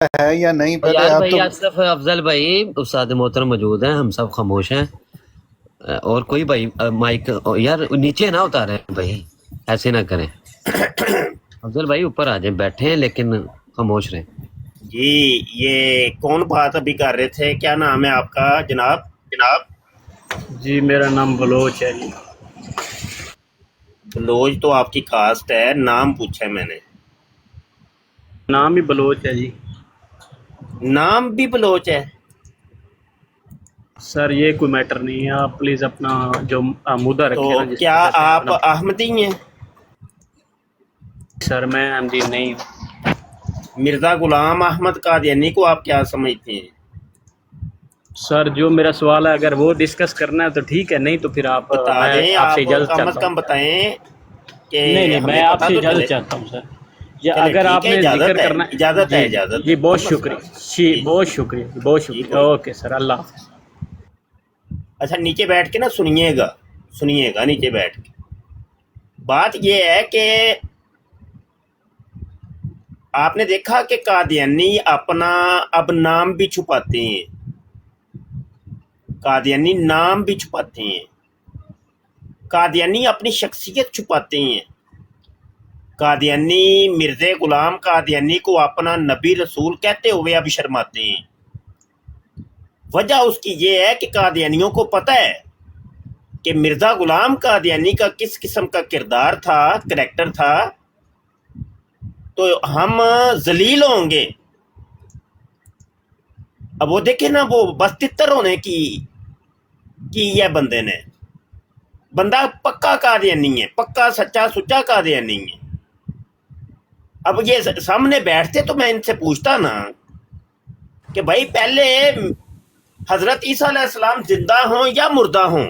ہے یا نہیں اور پہلے یار آپ بھائی تو آصف افضل بھائی استاد محترم موجود ہیں، ہم سب خاموش ہیں، اور کوئی بھائی مائک یار نیچے نہ اتارے بھائی، ایسے نہ کریں، افضل بھائی اوپر آ جائیں، بیٹھے ہیں لیکن خاموش رہیں۔ جی یہ کون بات ابھی کر رہے تھے؟ کیا نام ہے آپ کا جناب؟ جی میرا نام بلوچ ہے جی۔ بلوچ تو آپ کی کاسٹ ہے، نام پوچھا ہے میں نے۔ نام ہی بلوچ ہے جی۔ نام بھی بلوچ ہے؟ سر یہ کوئی میٹر نہیں ہے، آپ پلیز اپنا جو مدعا تو رکھے نا جس کو کیا کہتے ہیں آپ اپنا۔ احمدی ہیں؟ سر میں احمدی نہیں ہوں۔ مرزا غلام احمد قادیانی کو آپ کیا سمجھتے ہیں؟ سر جو میرا سوال ہے اگر وہ ڈسکس کرنا ہے تو ٹھیک ہے، نہیں تو پھر آپ بتا میں دیں، آپ سے آپ اجازت کم از چاہتا ہوں۔ کم بتائیں کہ نہیں ہمیں میں آپ پتہ سے تو چلے۔ اجازت چاہتا ہوں سر، یا چلے اگر ٹھیک آپ ہے، نے ذکر اجازت ہے، کرنا اجازت ہے، جی اجازت جی ہے، بہت کوئی مسئلہ شکریہ نہیں۔ جی، جی بہت شکریہ بہت جی شکریہ، کوئی اوکے سر، اللہ حافظ۔ اچھا نیچے بیٹھ کے نا سنیے گا نیچے بیٹھ کے۔ بات یہ ہے کہ آپ نے دیکھا کہ قادیانی اپنا اب نام بھی چھپاتے ہیں، قادیانی نام بھی چھپاتے ہیں، قادیانی اپنی شخصیت چھپاتے ہیں، قادیانی مرزا غلام قادیانی کو اپنا نبی رسول کہتے ہوئے اب شرماتے ہیں۔ وجہ اس کی یہ ہے کہ قادیانیوں کو پتہ ہے کہ مرزا غلام قادیانی کا کس قسم کا کردار تھا، کریکٹر تھا، تو ہم ذلیل ہوں گے۔ اب وہ دیکھیں نا، وہ بس تتر ہونے کی ہے بندے نے، بندہ پکا قادیانی ہے، پکا سچا سچا قادیانی ہے۔ اب یہ سامنے بیٹھتے تو میں ان سے پوچھتا نا کہ بھائی پہلے حضرت عیسیٰ علیہ السلام زندہ ہوں یا مردہ ہوں،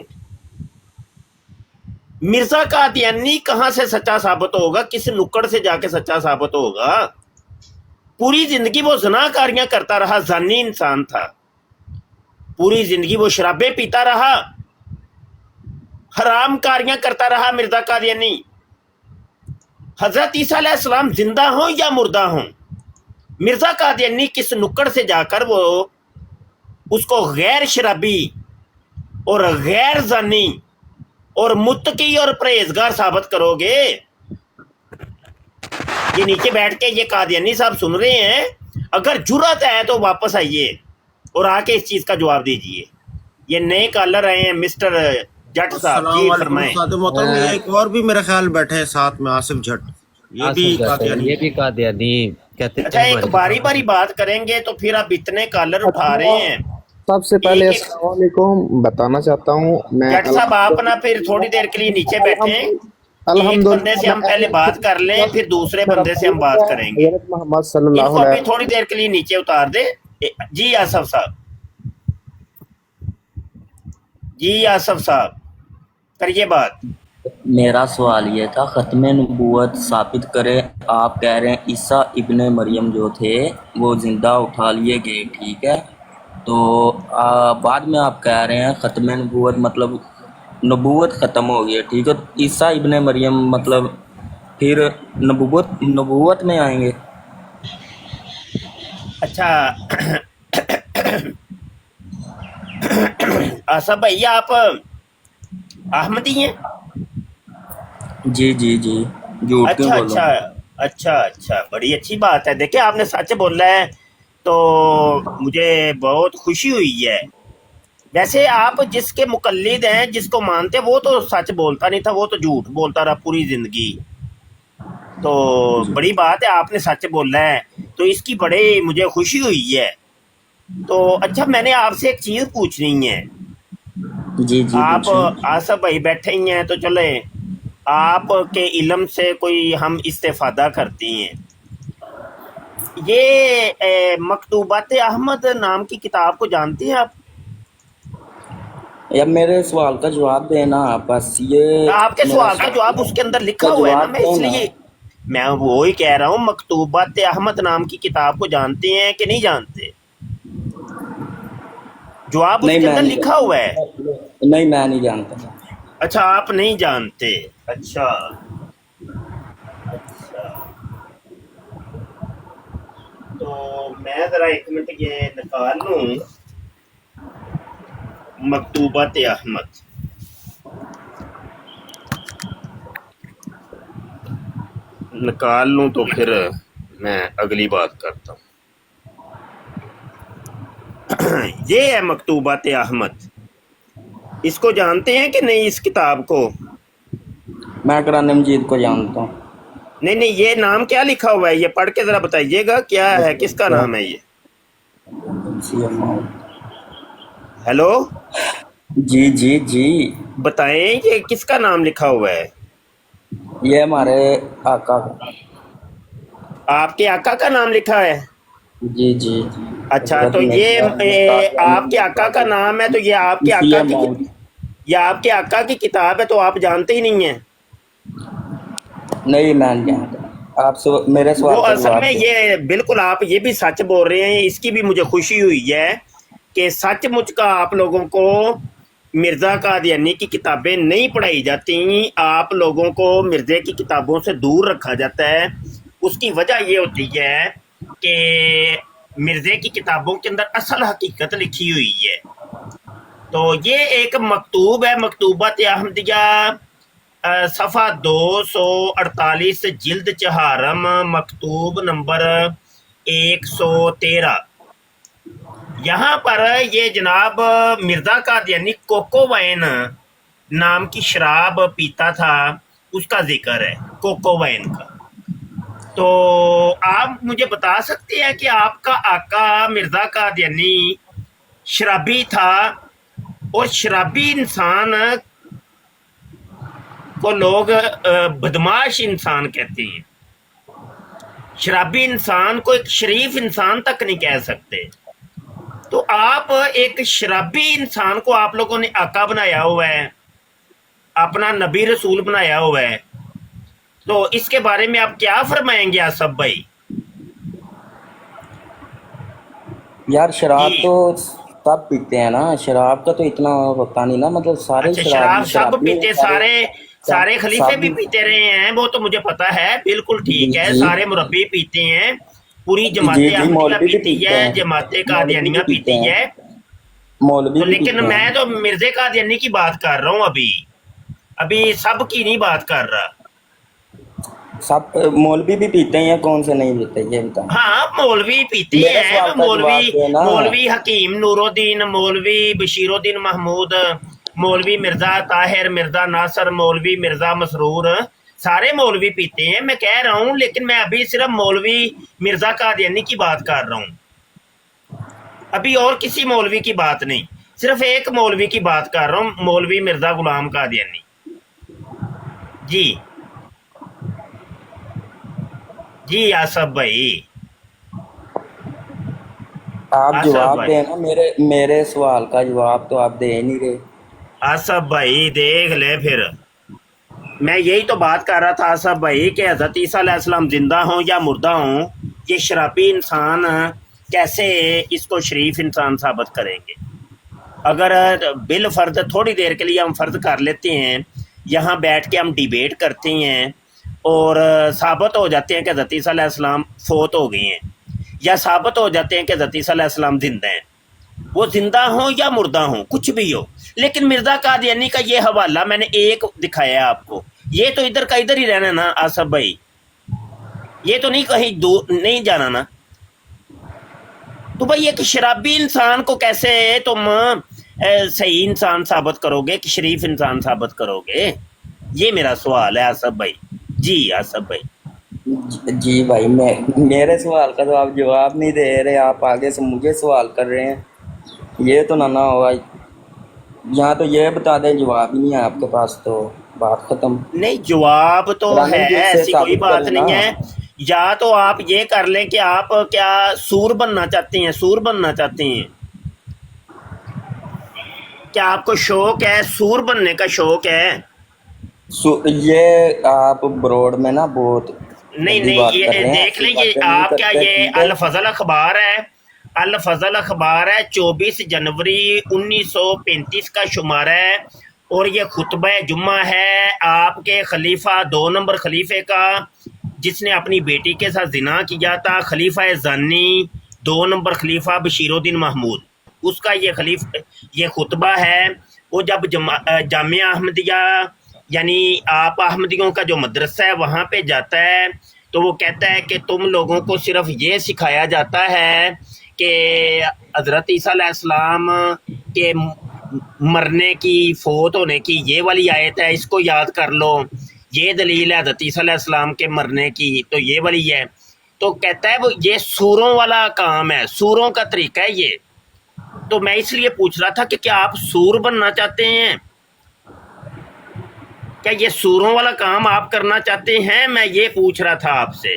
مرزا قادیانی کہاں سے سچا ثابت ہوگا؟ کس نکڑ سے جا کے سچا ثابت ہوگا؟ پوری زندگی وہ زنا کاریاں کرتا رہا، زانی انسان تھا، پوری زندگی وہ شرابیں پیتا رہا، حرام کاریاں کرتا رہا مرزا قادیانی۔ حضرت عیسیٰ علیہ السلام زندہ ہوں یا مردہ ہوں، مرزا قادیانی کس نکڑ سے جا کر وہ اس کو غیر شرابی اور غیر زانی اور متقی اور پرہیزگار ثابت کرو گے؟ یہ نیچے بیٹھ کے یہ قادیانی صاحب سن رہے ہیں، اگر جرأت ہے تو واپس آئیے اور آ کے اس چیز کا جواب دیجئے۔ یہ نئے کالر آئے ہیں، مسٹر جٹ صاحب، السلام جی علیکم فرمائیں۔ استاد محترم، یہ ایک اور بھی میرے خیال بیٹھے ہیں ساتھ میں، آصف جٹ، یہ بھی آصف جٹ قادیانی یہ ہے۔ بھی قادیانی کہتے اچھا ہیں ایک ہمارے۔ باری باری بات کریں گے تو پھر آپ اتنے کالر اٹھا رہے ہیں، سب سے پہلے ایک ایک۔ السلام علیکم بتانا چاہتا ہوں میں جٹ صاحب آپ نا پھر تھوڑی دیر کے لیے نیچے بیٹھیں، ایک بندے سے الحمدللہ ہم پہلے بات کر لیں، پھر دوسرے میرا بندے سے بھائی ہم ہے بات کریں گے۔ حضرت محمد صلی ان اللہ کو ابھی علیہ تھوڑی دیر کے لیے نیچے اتار دے۔ جی آصف صاحب، جی آصف صاحب کریے بات۔ میرا سوال یہ تھا، ختم نبوت ثابت کرے، آپ کہہ رہے ہیں عیسیٰ ابن مریم جو تھے وہ زندہ اٹھا لیے گئے، ٹھیک ہے، تو بعد میں آپ کہہ رہے ہیں ختم نبوت مطلب نبوت ختم ہو گئی ہے، ٹھیک ہے، عیسیٰ ابن مریم مطلب پھر نبوت میں آئیں گے؟ اچھا آصف بھائی آپ احمدی ہیں؟ جی جی جی، جھوٹ کیوں اچھا بولوں؟ اچھا اچھا اچھا، بڑی اچھی بات ہے، دیکھیں آپ نے سچ بولا ہے تو مجھے بہت خوشی ہوئی ہے۔ ویسے آپ جس کے مقلد ہیں، جس کو مانتے، وہ تو سچ بولتا نہیں تھا، وہ تو جھوٹ بولتا رہا پوری زندگی، تو جی بڑی بات ہے آپ نے سچ بولا ہے، تو اس کی بڑی مجھے خوشی ہوئی ہے۔ تو اچھا میں نے آپ سے ایک چیز پوچھنی ہے، جی جی آپ پوچھیں۔ آصف بھائی بیٹھے ہی ہیں تو چلیں آپ کے علم سے کوئی ہم استفادہ کرتے ہیں۔ یہ مکتوبات احمد نام کی کتاب کو جانتے ہیں آپ؟ یا میرے سوال کا جواب دینا آپ، بس یہ آپ کے میرا سوال کا جواب اس کے اندر کا لکھا ہوا ہے نا، جواب میں دیں اس نا۔ لیے میں وہی کہہ رہا ہوں، مکتوبات احمد نام کی کتاب کو جانتے ہیں کہ نہیں جانتے؟ جواب اس نہیں کے میں اندر نہیں لکھا ہوا ہے۔ جانتا، نہیں میں نہیں جانتا۔ اچھا آپ نہیں جانتے، اچھا اچھا۔ تو میں ذرا ایک منٹ یہ نکال لوں مکتوبات احمد. نکال لوں تو پھر میں اگلی بات کرتا ہوں. یہ ہے مکتوبات احمد. اس کو جانتے ہیں کہ نہیں اس کتاب کو؟ میں قرآن مجید کو جانتا ہوں. نہیں نہیں، یہ نام کیا لکھا ہوا ہے؟ یہ پڑھ کے ذرا بتائیے گا کیا ہے، کس کا نام ہے یہ؟ ہیلو، جی جی جی، بتائیں یہ کس کا نام لکھا ہوا ہے؟ یہ ہمارے آقا کا. آپ کے آقا کا نام لکھا ہے؟ جی جی. اچھا، تو یہ آپ کے آقا کا نام ہے، تو یہ آپ کے آقا کی یہ آپ کے آقا کی کتاب ہے، تو آپ جانتے ہی نہیں ہیں. نہیں میں نہیں جانتا. آپ سے میرے سوال وہ کا اصل جواب میں دیں. یہ بالکل آپ یہ بھی سچ بول رہے ہیں، اس کی بھی مجھے خوشی ہوئی ہے کہ سچ مچ کا آپ لوگوں کو مرزا قادیانی کی کتابیں نہیں پڑھائی جاتی، آپ لوگوں کو مرزے کی کتابوں سے دور رکھا جاتا ہے. اس کی وجہ یہ ہوتی ہے کہ مرزے کی کتابوں کے اندر اصل حقیقت لکھی ہوئی ہے. تو یہ ایک مکتوب ہے، مکتوبات احمدیہ، صفحہ 248، جلد چہارم، مکتوب نمبر 113. یہاں پر یہ جناب مرزا قادیانی کوکو وائن نام کی شراب پیتا تھا، اس کا ذکر ہے، کوکو وائن کا. تو آپ مجھے بتا سکتے ہیں کہ آپ کا آقا مرزا قادیانی شرابی تھا، اور شرابی انسان کو لوگ بدماش انسان کہتے ہیں. شرابی انسان کو ایک شریف انسان تک نہیں کہہ سکتے. تو آپ ایک شرابی انسان کو آپ لوگوں نے آقا بنایا ہوا ہے، اپنا نبی رسول بنایا ہوا ہے. تو اس کے بارے میں آپ کیا فرمائیں گے آصف بھائی؟ یار شراب جی، تو سب پیتے ہیں نا، شراب کا تو اتنا ہوتا نہیں نا، مطلب سارے اچھا، شرابی شراب سب پیتے، سارے سارے خلیفے سب. بھی پیتے رہے ہیں، وہ تو مجھے پتا ہے، بالکل جی ٹھیک ہے، جی سارے مربی پیتے ہیں، پوری جماعت جی جی، احمدیہ مولوی بھی پیتی پیتے ہے، ہیں، جماعت مولوی بھی قادیانیہ پیتے پیتی ہیں، ہے. مولوی تو بھی لیکن پیتے میں ہیں. تو مرزا قادیانی کی بات کر رہا ہوں، ابھی سب کی نہیں بات کر رہا. سب مولوی بھی پیتے ہیں یا کون سے نہیں پیتے یہ بتائیں. ہاں، مولوی پیتے میرے ہیں، سوال کا جواب دینا. مولوی حکیم نور الدین، مولوی بشیر الدین محمود، مولوی مرزا طاہر، مرزا ناصر، مولوی مرزا مسرور، سارے مولوی پیتے ہیں. میں کہہ رہا ہوں، لیکن میں ابھی صرف مولوی مرزا قادیانی کی بات کر رہا ہوں، ابھی اور کسی مولوی کی بات نہیں، صرف ایک مولوی کی بات کر رہا ہوں، مولوی مرزا غلام قادیانی. جی جی آصف بھائی، آپ آصف جواب بھائی، دیں نا، میرے سوال کا جواب تو آپ دے نہیں رہے. آصف بھائی دیکھ لے، پھر میں یہی تو بات کر رہا تھا آصف بھائی کہ حضرت عیسیٰ علیہ السلام زندہ ہوں یا مردہ ہوں، یہ شرابی انسان کیسے اس کو شریف انسان ثابت کریں گے؟ اگر بالفرض تھوڑی دیر کے لیے ہم فرض کر لیتے ہیں، یہاں بیٹھ کے ہم ڈیبیٹ کرتے ہیں اور ثابت ہو جاتے ہیں کہ حضرت عیسیٰ علیہ السلام فوت ہو گئے ہیں، یا ثابت ہو جاتے ہیں کہ حضرت عیسیٰ علیہ السلام زندہ ہیں، وہ زندہ ہوں یا مردہ ہوں، کچھ بھی ہو، لیکن مرزا قادیانی کا یہ حوالہ میں نے ایک دکھایا ہے آپ کو، یہ تو ادھر کا ادھر ہی رہنا نا آصف بھائی، یہ تو نہیں کہیں دور نہیں جانا نا. تو بھائی ایک شرابی انسان کو کیسے تم صحیح انسان ثابت کرو گے کہ شریف انسان ثابت کرو گے؟ یہ میرا سوال ہے آصف بھائی. جی آصف بھائی، جی بھائی، میرے سوال کا تو آپ جواب نہیں دے رہے، آپ آگے سے مجھے سوال کر رہے ہیں. یہ تو نہ ہوگا، یہاں تو یہ بتا دیں جواب ہی نہیں ہے آپ کے پاس تو بات ختم. نہیں جواب تو قرآن ہے، مجید سے ایسی کوئی ثابت بات کریں نا. نہیں ہے. یا تو آپ یہ کر لیں کہ آپ کیا سور بننا چاہتے ہیں؟ سور بننا چاہتے ہیں کیا؟ آپ کو شوق ہے، سور بننے کا شوق ہے؟ یہ آپ بروڈ میں نا بہت نہیں گندی نہیں، بات کر یہ رہے ہیں، دیکھ ایسی لیں، یہ باتیں نہیں آپ کیا، کرتے، یہ ٹھیک ہے. الفضل اخبار ہے، الفضل اخبار ہے، 24 جنوری 1935 کا شمارہ ہے، اور یہ خطبہ جمعہ ہے آپ کے خلیفہ 2 نمبر خلیفے کا، جس نے اپنی بیٹی کے ساتھ زنا کیا تھا، خلیفہ زانی 2 نمبر خلیفہ بشیر الدین محمود، اس کا یہ خطبہ ہے۔ وہ جب جامعہ احمدیہ یعنی آپ احمدیوں کا جو مدرسہ ہے وہاں پہ جاتا ہے تو وہ کہتا ہے کہ تم لوگوں کو صرف یہ سکھایا جاتا ہے کہ حضرت عیسیٰ علیہ السلام کے مرنے کی، فوت ہونے کی یہ والی آیت ہے، اس کو یاد کر لو، یہ دلیل ہے حضرت عیسیٰ علیہ السلام کے مرنے کی، تو یہ والی ہے۔ تو کہتا ہے وہ یہ سوروں والا کام ہے، سوروں کا طریقہ ہے یہ۔ تو میں اس لیے پوچھ رہا تھا کہ کیا آپ سور بننا چاہتے ہیں؟ کیا یہ سوروں والا کام آپ کرنا چاہتے ہیں؟ میں یہ پوچھ رہا تھا آپ سے۔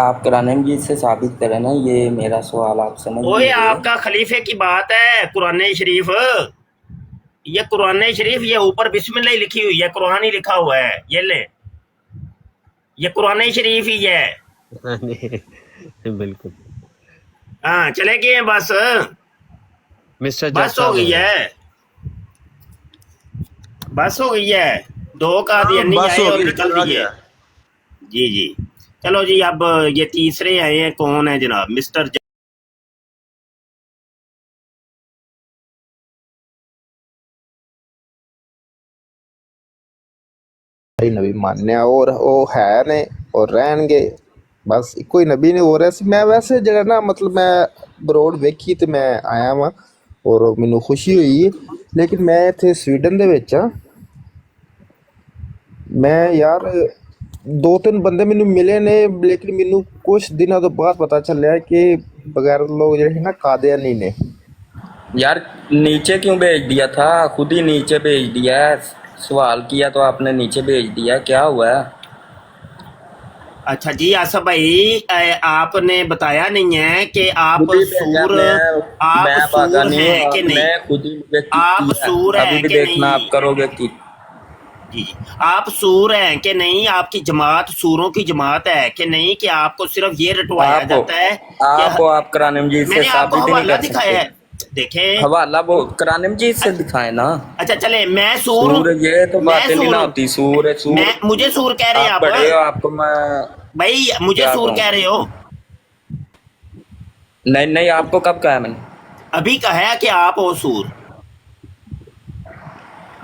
آپ قرآن مجید سے ثابت کریں نا، یہ میرا سوال آپ سمجھ اوے لیجیے۔ آپ کا خلیفے کی بات ہے، قرآن شریف، یہ قرآن شریف، یہ اوپر بسم اللہ لکھی ہوئی ہے، قرآن ہی لکھا ہوا ہے، یہ لیں، یہ قرآن شریف ہی ہے۔ بالکل ہاں چلے گئے ہیں بس، مسٹر جج بس ہو صاحب گئی ہے، بس ہو گئی ہے، 2 قادیانی بس آئے ہو اور گئی، نکل چلا دیے۔ گیا۔ جی جی چلو جی، اب یہ تیسرے آئے ہیں، کون ہے جناب؟ مسٹر نبی ماننے اور وہ ہے نے اور رہن گے، بس ایک ہی نبی نے ہو رہا سی۔ میں ویسے جڑا نا مطلب میں بروڈ ویکھی تے میں آیا وا اور مینوں خوشی ہوئی ہے، لیکن میں اتنے سویڈن دے وچ ہاں، میں یار 2-3 بندے مینوں ملے نے، لیکن مینوں کچھ دنوں تو بعد پتہ چلیا کہ بغیر لوگ جڑے نا قادیانی نے۔ یار نیچے کیوں بھیج دیا تھا؟ خود ہی نیچے بھیج دیا ہے، سوال کیا تو آپ نے نیچے بھیج دیا، کیا ہوا ہے؟ اچھا جی آصف بھائی، آپ نے بتایا نہیں ہے کہ آپ خود ہی بھیجا سور، آپ میں بھاگا سور نہیں ہیں ہوں، کہ آپ نے نہیں؟ خود ہی مجھے کک آپ کیا ہے، سور ابھی ہیں بھی کہ دیکھنا نہیں؟ آپ کرو گے کک۔ جی جی آپ سور ہیں کہ نہیں؟ آپ کی جماعت سوروں کی جماعت ہے کہ نہیں کہ آپ کو صرف یہ رٹوایا جاتا ہے کہ آپ قرآن مجید میں سے نے آپ کو ثابت ہی نہیں حوالہ کر دکھایا سکتے؟ ہے، دیکھیں۔ حوالہ وہ قرآن مجید سے دکھائے نا۔ اچھا چلے، میں سور ہوں، سور یہ تو میں باتیں نہیں سور نہ ہوں، ہوتی، سور ہے سور۔ مجھے سور کہہ رہے ہیں آپ آپ بڑے ہو، آپ کو میں بھائی، مجھے کیا سور کہوں؟ کہہ رہے ہو؟ نہیں آپ کو کب کہا میں نے؟ ابھی کہا کہ آپ ہو سور۔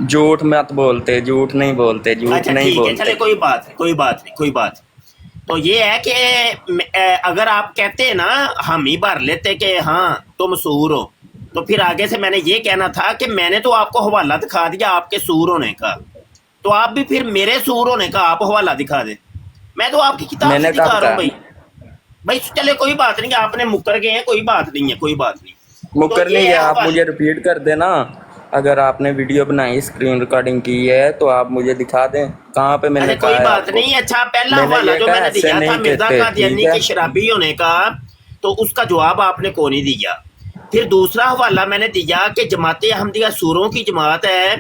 جھوٹ مت بولتے، جھوٹ نہیں بولتے، جھوٹ اچھا نہیں ٹھیک ہے، بولتے۔ چلے کوئی بات نہیں، کوئی بات نہیں، کوئی بات نہیں۔ تو یہ ہے کہ اگر آپ کہتے نا، ہم ہی بھر لیتے کہ ہاں تم سور ہو، تو پھر آگے سے میں نے یہ کہنا تھا کہ میں نے تو آپ کو حوالہ دکھا دیا آپ کے سور ہونے کا، تو آپ بھی پھر میرے سور ہونے کا آپ حوالہ دکھا دیں۔ میں تو آپ کی میں کتاب سے نے دکھا کب رہا ہوں کہا؟ بھائی چلے کوئی بات نہیں، آپ نے مکر گئے ہیں، کوئی بات نہیں ہے، کوئی بات نہیں۔ تو مکر نہیں یہ ہے گیا، آپ حوالہ۔ مجھے ریپیٹ کر دینا۔ اگر آپ نے ویڈیو بنائی، اسکرین ریکارڈنگ کی ہے تو آپ مجھے دکھا دیں کہاں پہ میں اچھا نے کوئی کہا ہے بات آپ کو۔ نہیں۔ اچھا پہلا میں نے حوالہ یہ جو کہا میں نے ایسے دیا تھا نہیں مرزا کہتے، ٹھیک قادیانی ہے؟ کے شرابی ہونے کا، تو اس کا جواب آپ نے کو نہیں دیا۔ پھر دوسرا حوالہ میں نے دیا کہ جماعت احمدیہ سوروں کی جماعت ہے،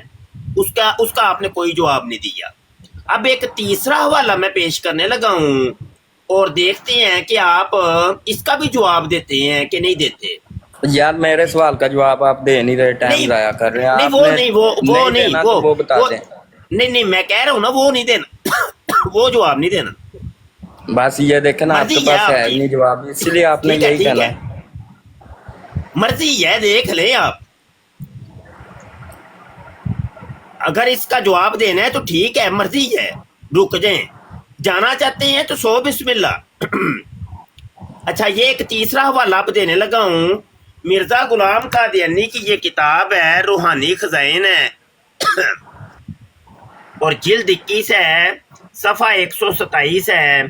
اس کا آپ نے کوئی جواب نہیں دیا۔ اب ایک تیسرا حوالہ میں پیش کرنے لگا ہوں، اور دیکھتے ہیں کہ آپ اس کا بھی جواب دیتے ہیں کہ نہیں دیتے۔ یار میرے سوال کا جواب آپ دے نہیں رہے، ٹائم نہیں ضائع کر رہے ہیں نہیں، آپ وہ نے۔ نہیں، وہ نہیں نہیں، دینا تو وہ بتا دیں۔ نہیں میں کہہ رہا ہوں نا، وہ نہیں دینا، وہ جواب نہیں دینا۔ بس یہ دیکھیں نا، آپ مرضی کے ہے پاس ہے آپ ہی کی، نہیں جواب، اسی لیے آپ نے ٹھیک ہے یہی ٹھیک کہنا ہے، ہے۔ مرضی ہے، دیکھ لیں آپ۔ اگر اس کا جواب دینا ہے تو ٹھیک ہے، مرضی ہے، رک جائیں۔ جانا چاہتے ہیں تو سو بسم اللہ۔ اچھا یہ ایک تیسرا حوالہ اب دینے لگا ہوں، مرزا غلام قادیانی کی یہ کتاب ہے، روحانی خزائن ہے، اور جلد 21 ہے، صفحہ 127 ہے،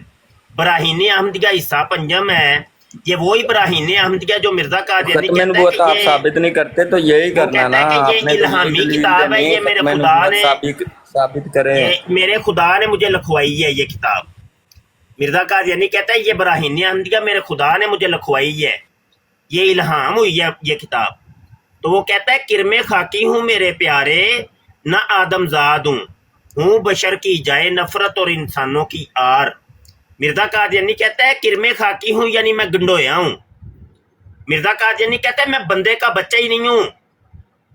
براہین احمدیہ حصہ پنجم ہے۔ یہ وہی براہین احمدیہ جو مرزا قادیانی ختم کہتا ہے نبوت کہ آپ یہ، ثابت نہیں کرتے تو یہی وہ کرنا کہتا نا، ہے کہ آپ یہ نے تو یہی الہامی دلیل کتاب ہے، دینی ہے، یہ میرے ختم خدا نبوت نے، ثابت کرے۔ یہ میرے خدا نے مجھے لکھوائی ہے یہ کتاب۔ مرزا قادیانی کہتا ہے یہ براہین احمدیہ میرے خدا نے مجھے لکھوائی ہے، یہ الہام ہوئی ہے یہ کتاب۔ تو وہ کہتا ہے کرم خاکی ہوں میرے پیارے، نہ آدم زاد ہوں بشر کی جائے نفرت اور انسانوں کی آر۔ مرزا قادیانی کہتا ہے کرم خاکی ہوں یعنی میں گنڈویا ہوں۔ مرزا قادیانی کہتا ہے میں بندے کا بچہ ہی نہیں ہوں،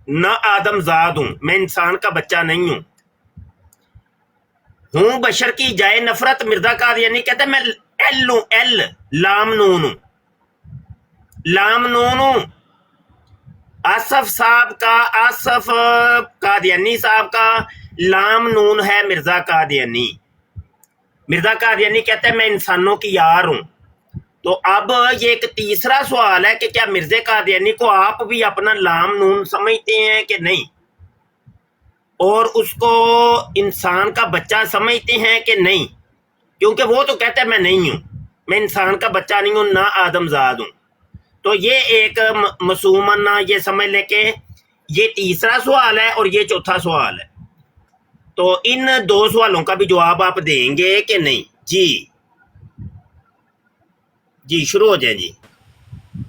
نہ آدم زاد ہوں، میں انسان کا بچہ نہیں ہوں۔ हूं बशर की जाए नफरत, मिर्जा कादियानी कहते मैं एल हूं, एल लाम नून हूं, लाम नून हूं। आसफ साहब का, आसफ कादियानी साहब का लाम नून है मिर्जा कादियानी। मिर्जा कादियानी कहते हैं मैं इंसानों की यार हूं। तो अब ये एक तीसरा सवाल है कि क्या मिर्जा कादियानी को आप भी अपना लाम नून समझते हैं कि नहीं, और उसको इंसान का बच्चा समझते हैं कि नहीं, क्योंकि वो तो कहता है मैं नहीं हूं, मैं इंसान का बच्चा नहीं हूं, ना आदमजाद हूं। तो ये एक मासूमाना ये समझ ले के ये तीसरा सवाल है और ये चौथा सवाल है। तो इन दो सवालों का भी जवाब आप देंगे कि नहीं? जी जी शुरू हो जाए जी।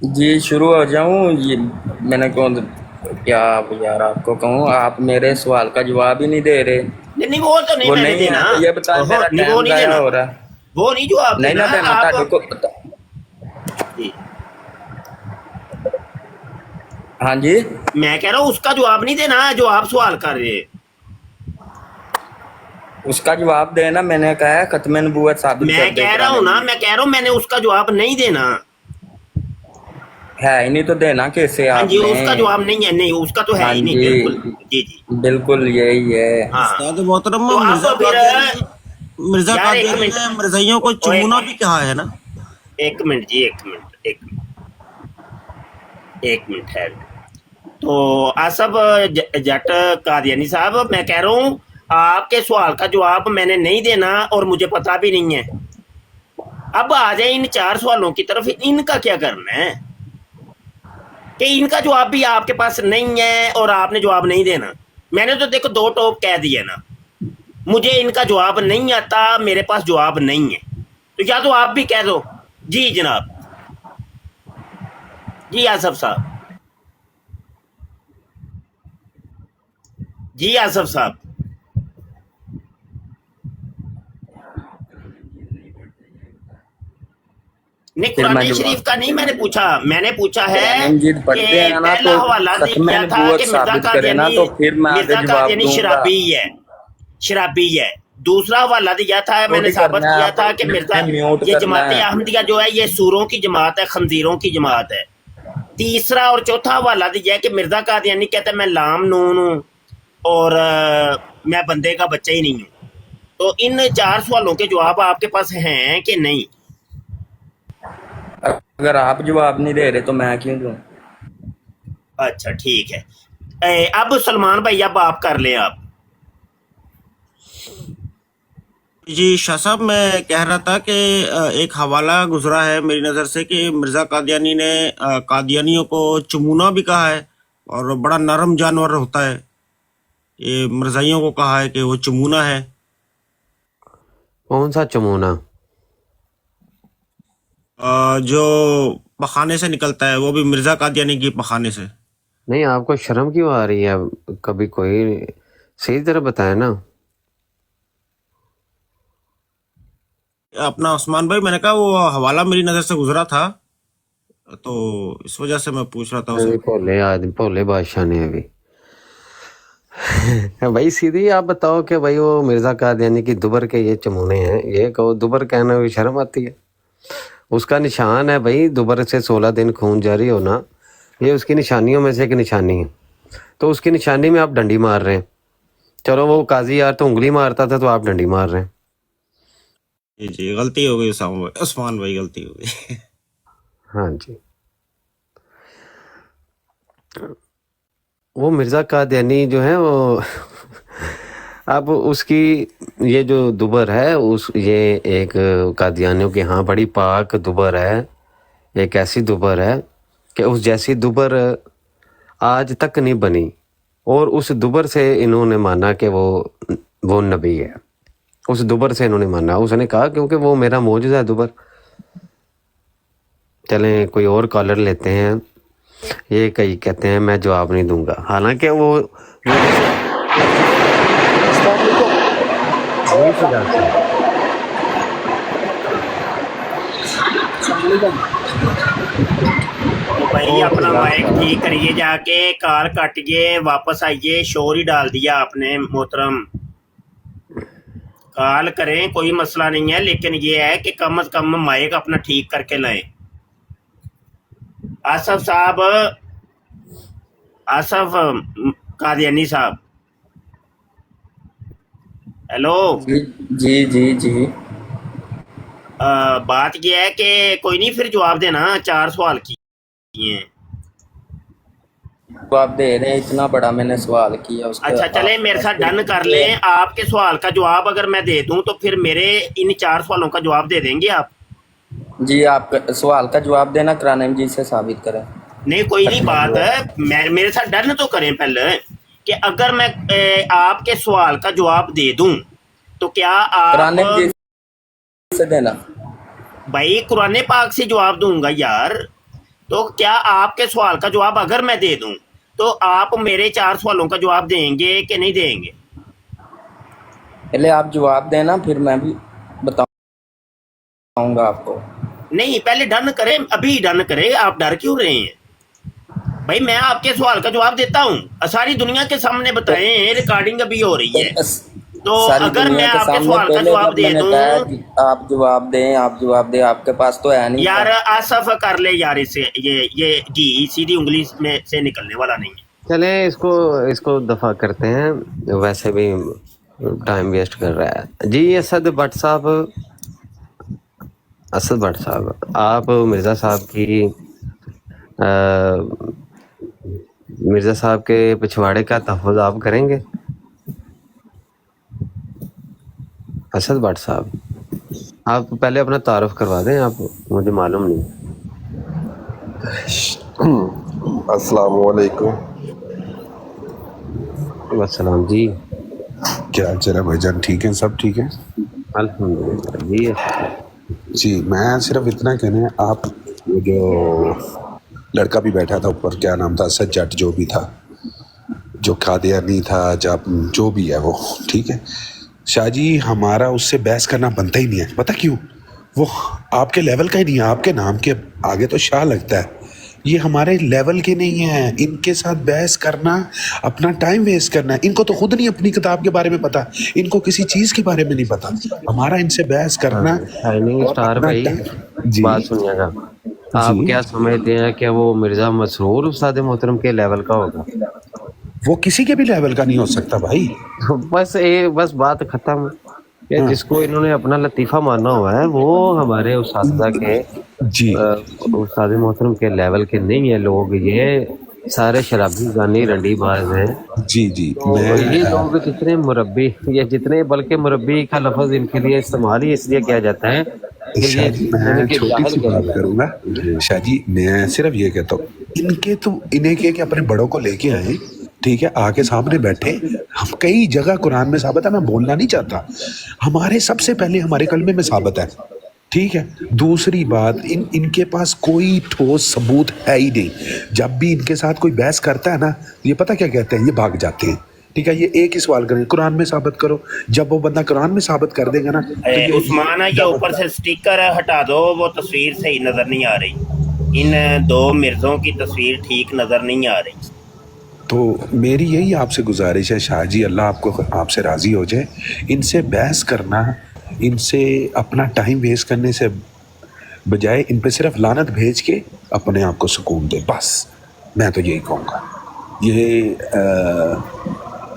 जी शुरू हो जाऊं? ये मैंने कौन क्या यार आपको कहूँ, आप मेरे सवाल का जवाब ही नहीं दे रहे। नहीं नहीं वो तो नहीं वो मैंने नहीं देना, है, ये बता मेरा वो टाइम नहीं जाया देना, हो रहा है। वो नहीं जवाब नहीं ना देना देना आप। को। जी हाँ जी, मैं कह रहा हूँ उसका जवाब नहीं देना जो आप सवाल कर रहे हैं। उसका जवाब देना, मैंने कहा है खत्म नबूवत साबित कर मैं दे कह रहा हूँ ना, कुरान में। मैं कह रहा हूँ मैंने उसका जवाब नहीं देना। है ही नहीं तो देना कैसे हाँ जी आपने? उसका जवाब नहीं है, नहीं उसका तो है हाँ ही नहीं, जी, बिल्कुल जी जी बिल्कुल यही है। हाँ। उस्ताद मोहतरम, तो मिर्जा अब फिर मिर्जा यार एक कादियानी मिनट, ने मिर्जाइयों को चुमुना भी कहा है ना। एक मिनट जी, एक मिनट, एक मिनट है। तो आसफ जट कादियानी साहब, मैं कह रहा हूँ आपके सवाल का जवाब मैंने नहीं देना और मुझे पता भी नहीं है। अब आ जाए इन चार सवालों की तरफ, इनका क्या करना है कि इनका जवाब भी आपके पास नहीं है और आपने जवाब नहीं देना। मैंने तो देखो दो टॉप कह दिए ना, मुझे इनका जवाब नहीं आता, मेरे पास जवाब नहीं है, तो या तो आप भी कह दो। जी जनाब, जी आसफ साहब, जी आसफ साहब। नहीं फिर मैं कुरान जवाब शरीफ का नहीं मैंने पूछा, मैंने पूछा है कुरान मजीद कि पढ़ते हैं ना, पहला तो हवाला खत्म दिया था नबूवत कि मिर्जा साबित करे ना, कादियानी, तो फिर मैं आगे मिर्जा जवाब कादियानी दूंगा। शराबी है, शराबी है। दूसरा हवाला दिया था, मैंने थोड़ी साबित करना है, किया आप था कि मिर्जा, म्यूट ये करना जमात है। अहमदिया जो है ये सूरों की जमात है, खंजीरों की जमात है। तीसरा और चौथा हवाला दिया है कि मिर्जा कादियानी कहता है मैं लाम नून हूँ और मैं बंदे का बच्चा ही नहीं हूँ। तो इन चार सवालों के जवाब आपके पास हैं कि नहीं? अगर आप जवाब नहीं दे रहे तो मैं क्यों दूं? अच्छा ठीक है। अब सलमान भाई अब आप कर ले आप। जी शाह साहब, मैं कह रहा था कि एक हवाला गुजरा है मेरी नज़र से कि मिर्ज़ा कादियानी ने कादियानियों को चमुना भी कहा है और बड़ा नरम जानवर होता है। ये मिर्जाइयों को कहा है कि वो चमुना है। कौन सा चमूना? जो पखाने से निकलता है वो भी मिर्ज़ा कादियानी की पखाने से। नहीं, आपको शर्म क्यों आ रही है? कभी कोई सही तरह बताए ना। अपना उस्मान भाई, मैंने कहा वो हवाला मेरी नज़र से गुजरा था, तो इस वजह से मैं पूछ रहा था अभी उसे। भोले आदमी, भोले बादशाह ने अभी भाई सीधी आप बताओ कि भाई वो मिर्जा कादियानी की दुबर के ये चमूने हैं, ये कहो दुबर कहना भी शर्म आती है। उसका निशान है भाई, दुबर से 16 दिन खून जारी होना, ये उसकी निशानियों में से एक निशानी है। तो उसकी निशानी में आप डंडी मार रहे हैं। चलो वो काजी यार तो उंगली मारता था, तो आप डंडी मार रहे हैं। जी गलती हो गई उस्मान भाई, गलती हो गई। हाँ जी, वो मिर्जा कादियानी जो है वो अब उसकी ये जो दुबर है, उस ये एक कादियानियों के यहाँ बड़ी पाक दुबर है, एक ऐसी दुबर है कि उस जैसी दुबर आज तक नहीं बनी, और उस दुबर से इन्होंने माना कि वो नबी है। उस दुबर से इन्होंने माना, उसने कहा क्योंकि वो मेरा मौजूदा है दुबर। चलें कोई और कॉलर लेते हैं। ये कई कहते हैं मैं जवाब नहीं दूंगा, हालांकि वो तो भाई अपना माइक ठीक करिए, जाके कार काटिए, वापस आइए। शोर ही डाल दिया आपने मोहतरम। कॉल करें, कोई मसला नहीं है, लेकिन ये है कि कम से कम माइक अपना ठीक करके लाएं। आसफ साहब, आसफ कादियानी साहब, हेलो। जी जी जी जी। बात ये है कि कोई नहीं, फिर जवाब देना, 4 सवाल किए हैं। तो आप दे रहे हैं, इतना बड़ा मैंने सवाल किया उसका अच्छा चले, मेरे साथ डन कर लें। आपके सवाल का जवाब अगर मैं दे दूं तो फिर मेरे इन 4 सवालों का जवाब दे देंगे आप? जी, आप सवाल का जवाब देना, कराने जी से साबित करें। नहीं कोई नहीं, बात है मेरे साथ डन तो करें पहले कि अगर मैं आपके सवाल का जवाब दे दूं तो क्या कराने जी आप? से देना। भाई कुरान पाक से जवाब दूंगा यार, तो क्या आपके सवाल का जवाब अगर मैं दे दूं तो आप मेरे 4 सवालों का जवाब देंगे कि नहीं देंगे? पहले आप जवाब देना, फिर मैं भी बताऊंगा आपको। नहीं पहले डन करें, अभी डन करें, आप डर क्यों रहे हैं? भाई मैं आपके सवाल का जवाब देता हूँ, सारी दुनिया के सामने बताएं, रिकॉर्डिंग अभी हो रही है। तो सारी अगर दुनिया मैं के आपके सामने सवाल का पहले जवाब जब दे मैंने कहा दूं, कि आप जवाब दें, आप जवाब दें, आपके पास तो है नहीं यार आसफ कर ले यार, इससे ये घी सीधी उंगली में से निकलने वाला नहीं है। चले इसको इसको दफा करते हैं, वैसे भी टाइम वेस्ट कर रहा है जी। असद भट्ट साहब, असद भट्ट साहब, आप मिर्ज़ा साहब की मिर्ज़ा साहब के पिछवाड़े का तहफ़्फ़ुज़ आप करेंगे? असद भट्ट साहब, आप पहले अपना तारुफ करवा दें, आप, मुझे मालूम नहीं। अस्सलाम वालेकुम। अस्सलाम जी। क्या हाल चाल है भाईजान, ठीक है? सब ठीक है अल्हम्दुलिल्लाह जी। जी। मैं सिर्फ इतना कहना है, आप वो जो लड़का भी बैठा था ऊपर, क्या नाम था, असद जट जो भी था, जो कादियानी था, जब जो भी है वो, ठीक है शाह जी, हमारा उससे बहस करना बनता ही नहीं है। पता क्यों? वो आपके लेवल का ही नहीं है, आपके नाम के आगे तो शाह लगता है, ये हमारे लेवल के नहीं है। इनके साथ बहस करना अपना टाइम वेस्ट करना है। इनको तो खुद नहीं अपनी किताब के बारे में पता, इनको किसी चीज़ के बारे में नहीं पता। हमारा इनसे बहस करना शाइनिंग और स्टार अपना भाई, जी बात सुनिएगा, आप जी, क्या समझते हैं कि वो मिर्ज़ा मसरूर उस्ताद मोहतरम के लेवल का होगा? वो किसी के भी लेवल का नहीं हो सकता भाई। बस बात खत्म। कि जिसको इन्होंने अपना लतीफ़ा माना हुआ है वो हमारे उस्ताद के जी उस्ताद मोहतरम के लेवल के नहीं है लोग, ये सारे शराबी गानी रंडी बाज हैं। जी जी, तो ये लोग कितने मुरब्बी, ये जितने, बल्कि मुरब्बी का लफ्ज़ इनके लिए इस्तेमाल ही इसलिए किया जाता है कि ये शाह जी मैं छोटी सी बात करूंगा। शाह जी मैं सिर्फ ये कहता हूँ, इनके तो इन्हें के अपने बड़ों को लेके आए, ठीक है, आके सामने बैठे। हम कई जगह कुरान में साबित है, मैं बोलना नहीं चाहता, हमारे सबसे पहले हमारे कलमे में साबित है, ठीक है। दूसरी बात, इनके पास कोई ठोस सबूत है ही नहीं। जब भी इनके साथ कोई बहस करता है ना, ये पता क्या कहते हैं, ये भाग जाते हैं, ठीक है। ये एक ही सवाल करें, कुरान में साबित करो। जब वो बंदा कुरान में साबित कर देगा ना, तो ये उस्मान, ये ऊपर से स्टिकर हटा दो, वो तस्वीर सही नजर नहीं आ रही, इन 2 मिर्जों की तस्वीर ठीक नजर नहीं आ रही। तो मेरी यही आपसे गुजारिश है शाह जी, अल्लाह आपको आपसे राज़ी हो जाए। इनसे बहस करना, इनसे अपना टाइम वेस्ट करने से बजाय इन पे सिर्फ लानत भेज के अपने आप को सुकून दे, बस मैं तो यही कहूँगा। ये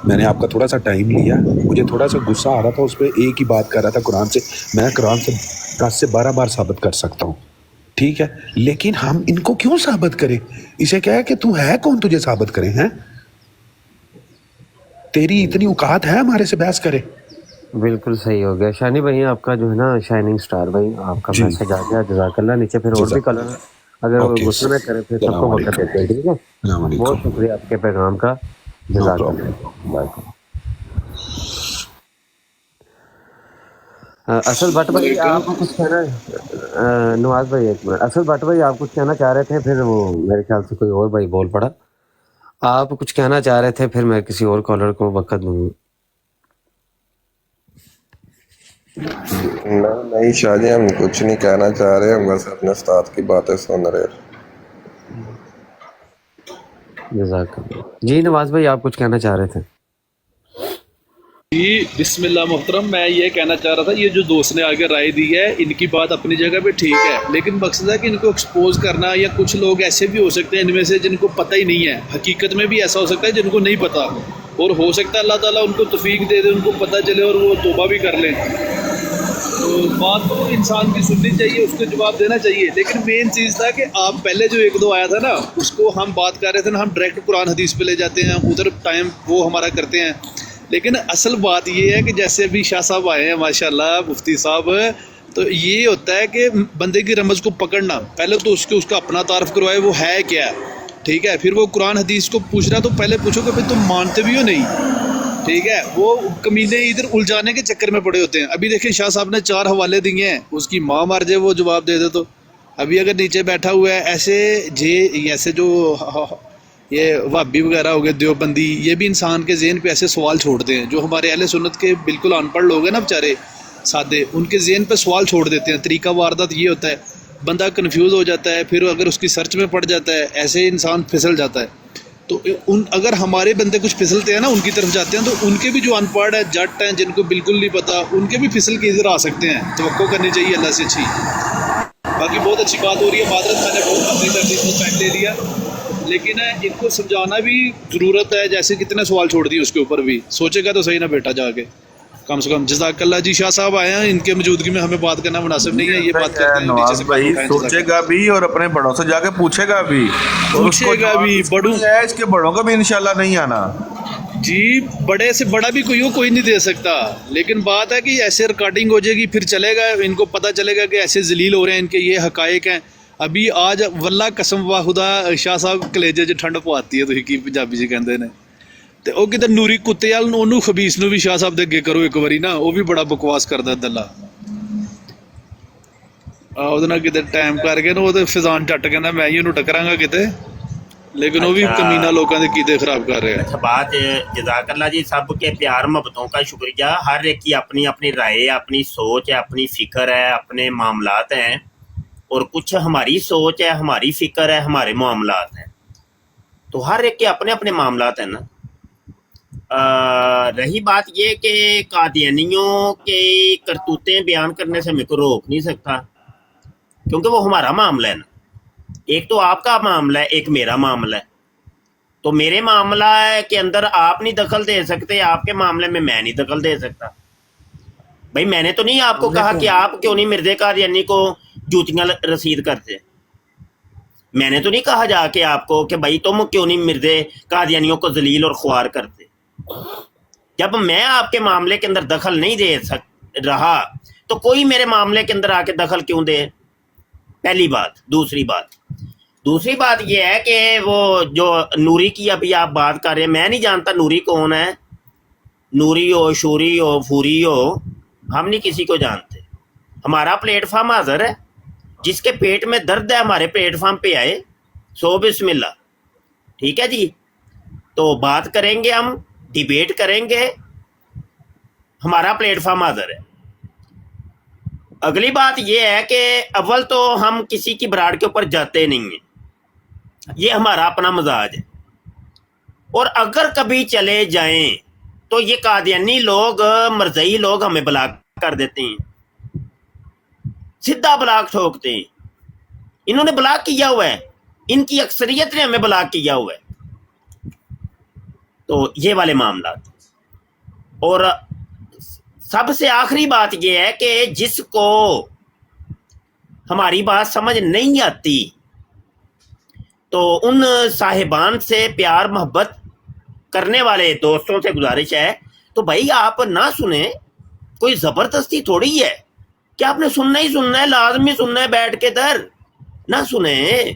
मैंने आपका थोड़ा सा टाइम लिया, मुझे थोड़ा सा गुस्सा आ रहा था, उस पर एक ही बात कर रहा था कुरान से। मैं कुरान से 10 से 12 बार साबित कर सकता हूँ, ठीक है, लेकिन हम इनको क्यों साबित करें? इसे क्या है कि तू है कौन तुझे साबित करें? हैं, तेरी इतनी औकात है हमारे से बहस करे? बिल्कुल सही हो गया शानी भाई, आपका जो है ना शाइनिंग स्टार भाई, आपका मैसेज आ गया, जज़ाकल्लाह। नीचे फिर और भी कलर, अगर वो गुस्सा न करे फिर सबको वक्त देते हैं, ठीक है। बहुत शुक्रिया आपके पैगाम का, जज़ाकल्लाह। असल भट्ट भाई आपको कुछ कहना है? नवाज भाई एक मिनट, असल भट्ट भाई आप कुछ कहना चाह रहे थे, फिर वो मेरे ख्याल से कोई और भाई बोल पड़ा। आप कुछ कहना चाह रहे थे, फिर मैं किसी और कॉलर को वक्त दूंगा। नहीं शाह जी, हम कुछ नहीं कहना चाह रहे, हम बस अपने उस्ताद की बातें सुन रहे। जज़ाकल्लाह जी। नवाज भाई आप कुछ कहना चाह रहे थे? جی بسم اللہ محترم، میں یہ کہنا چاہ رہا تھا یہ جو دوست نے آگے رائے دی ہے ان کی بات اپنی جگہ پہ ٹھیک ہے، لیکن مقصد ہے کہ ان کو ایکسپوز کرنا، یا کچھ لوگ ایسے بھی ہو سکتے ہیں ان میں سے جن کو پتہ ہی نہیں ہے، حقیقت میں بھی ایسا ہو سکتا ہے جن کو نہیں پتہ، اور ہو سکتا ہے اللہ تعالیٰ ان کو توفیق دے دے، ان کو پتہ چلے اور وہ توبہ بھی کر لیں۔ تو بات تو انسان کی سننی چاہیے، اس کو جواب دینا چاہیے، لیکن مین چیز تھا کہ آپ پہلے جو ایک دو آیا تھا نا اس کو ہم بات کر رہے تھے نا، ہم ڈائریکٹ قرآن حدیث پہ لے جاتے ہیں، ادھر ٹائم وہ ہمارا کرتے ہیں، لیکن اصل بات یہ ہے کہ جیسے ابھی شاہ صاحب آئے ہیں ماشاءاللہ مفتی صاحب، تو یہ ہوتا ہے کہ بندے کی رمز کو پکڑنا، پہلے تو اس کا اپنا تعارف کروائے وہ ہے کیا، ٹھیک ہے، پھر وہ قرآن حدیث کو پوچھ رہا تو پہلے پوچھو کہ بھائی تم مانتے بھی ہو نہیں، ٹھیک ہے، وہ کمینے ادھر الجھانے کے چکر میں پڑے ہوتے ہیں۔ ابھی دیکھیں شاہ صاحب نے 4 حوالے دیے ہیں، اس کی ماں مر جائے وہ جواب دے دے، تو ابھی اگر نیچے بیٹھا ہوا ہے ایسے جو یہ وہابی وغیرہ ہو گئے دیوبندی، یہ بھی انسان کے ذہن پہ ایسے سوال چھوڑتے ہیں، جو ہمارے اہل سنت کے بالکل ان پڑھ لوگ ہیں نا بیچارے سادے، ان کے ذہن پہ سوال چھوڑ دیتے ہیں۔ طریقہ واردات یہ ہوتا ہے، بندہ کنفیوز ہو جاتا ہے، پھر اگر اس کی سرچ میں پڑ جاتا ہے ایسے انسان پھسل جاتا ہے۔ تو اگر ہمارے بندے کچھ پھسلتے ہیں نا ان کی طرف جاتے ہیں، تو ان کے بھی جو ان پڑھ ہے جٹ ہیں جن کو بالکل نہیں پتا، ان کے بھی پھسل کے ادھر آ سکتے ہیں، توقع کرنی چاہیے اللہ سے اچھی۔ باقی بہت اچھی بات ہو رہی ہے، معذرت میں نے بہت اپنی تردید کو ٹائم لے لیا، لیکن ان کو سمجھانا بھی ضرورت ہے، جیسے کتنے سوال چھوڑ دیے اس کے اوپر بھی سوچے گا تو صحیح نا بیٹا جا کے کم سے کم۔ جزاک اللہ جی، شاہ صاحب آئے ہیں، ان کے موجودگی میں ہمیں بات کرنا مناسب نہیں ہے، یہ بات کرتے ہیں نیچے نواز سے بات بھائی اٹھائیں۔ سوچے گا بھی اور اپنے بڑوں سے جا کے پوچھے گا بھی، اور اس کو پوچھے گا جواب بھی اس کو بڑوں، نہیں آیا، اس کے بڑوں کو بھی انشاءاللہ نہیں آنا۔ جی بڑے سے بڑا بھی کوئی نہیں دے سکتا، لیکن بات ہے کہ ایسے ریکارڈنگ ہو جائے گی، پھر چلے گا، ان کو پتہ چلے گا کہ ایسے ذلیل ہو رہے ہیں، ان کے یہ حقائق ہیں۔ ابھی آج واللہ قسم وا خدا شاہ صاحب کلیجے 'ਚ ٹھنڈ پواتی ہے، تو کی پنجابی 'ਚ کہندے نے، تے وہ کدھر نوری کتے وال انہوں خبیث نو بھی شاہ صاحب دے اگے کرو ایک واری نا، وہ بھی بڑا بکواس کردا دلہ، وہ کدھر ٹائم کر کے نا وہ فضان جٹ کہندا میں ہی انہوں ٹکراں گا کتے، لیکن وہ بھی اچھا کمینہ لوکاں دے کیتے خراب کر رہے اچھا ہیں۔ بات جزاک اللہ جی، سب کے پیار محبتوں کا شکریہ، ہر ایک کی اپنی اپنی رائے ہے، اپنی سوچ ہے، اپنی فکر ہے، اپنے معاملات ہیں، اور کچھ ہماری سوچ ہے، ہماری فکر ہے، ہمارے معاملات ہیں، تو ہر ایک کے اپنے اپنے معاملات ہیں نا۔ رہی بات یہ کہ قادیانیوں کے کرتوتیں بیان کرنے سے میرے کو روک نہیں سکتا، کیونکہ وہ ہمارا معاملہ ہے نا، ایک تو آپ کا معاملہ ہے، ایک میرا معاملہ ہے، تو میرے معاملہ کے اندر آپ نہیں دخل دے سکتے، آپ کے معاملے میں میں نہیں دخل دے سکتا۔ بھائی میں نے تو نہیں آپ کو کہا کہ آپ کیوں نہیں مرزا قادیانی کو جوتیاں رسید کرتے، میں نے تو نہیں کہا جا کے آپ کو کہ بھائی تم کیوں نہیں مرزا قادیانیوں کو ذلیل اور خوار کرتے۔ جب میں آپ کے معاملے کے اندر دخل نہیں دے رہا تو کوئی میرے معاملے کے اندر آ کے دخل کیوں دے، پہلی بات۔ دوسری بات یہ ہے کہ وہ جو نوری کی ابھی آپ بات کر رہے ہیں، میں نہیں جانتا نوری کون ہے، نوری ہو، شوری ہو، پھوری ہو، ہم نہیں کسی کو جانتے، ہمارا پلیٹ فارم حاضر ہے، جس کے پیٹ میں درد ہے ہمارے پلیٹ فارم پہ آئے، سو بسم اللہ، ٹھیک ہے جی، تو بات کریں گے، ہم ڈیبیٹ کریں گے، ہمارا پلیٹ فارم حاضر ہے۔ اگلی بات یہ ہے کہ اول تو ہم کسی کی براڑ کے اوپر جاتے نہیں ہیں، یہ ہمارا اپنا مزاج ہے، اور اگر کبھی چلے جائیں تو یہ قادیانی لوگ، مرزئی لوگ ہمیں بلاک کر دیتے ہیں، سیدھا بلاک ٹھوکتے ہیں، انہوں نے بلاک کیا ہوا ہے، ان کی اکثریت نے ہمیں بلاک کیا ہوا ہے، تو یہ والے معاملات۔ اور سب سے آخری بات یہ ہے کہ جس کو ہماری بات سمجھ نہیں آتی تو ان صاحبان سے پیار محبت کرنے والے دوستوں سے گزارش ہے تو بھائی آپ نہ سنیں، کوئی زبردستی تھوڑی ہے کہ آپ نے سننا ہی سننا ہے، لازمی سننا ہے بیٹھ کے در، نہ سنیں،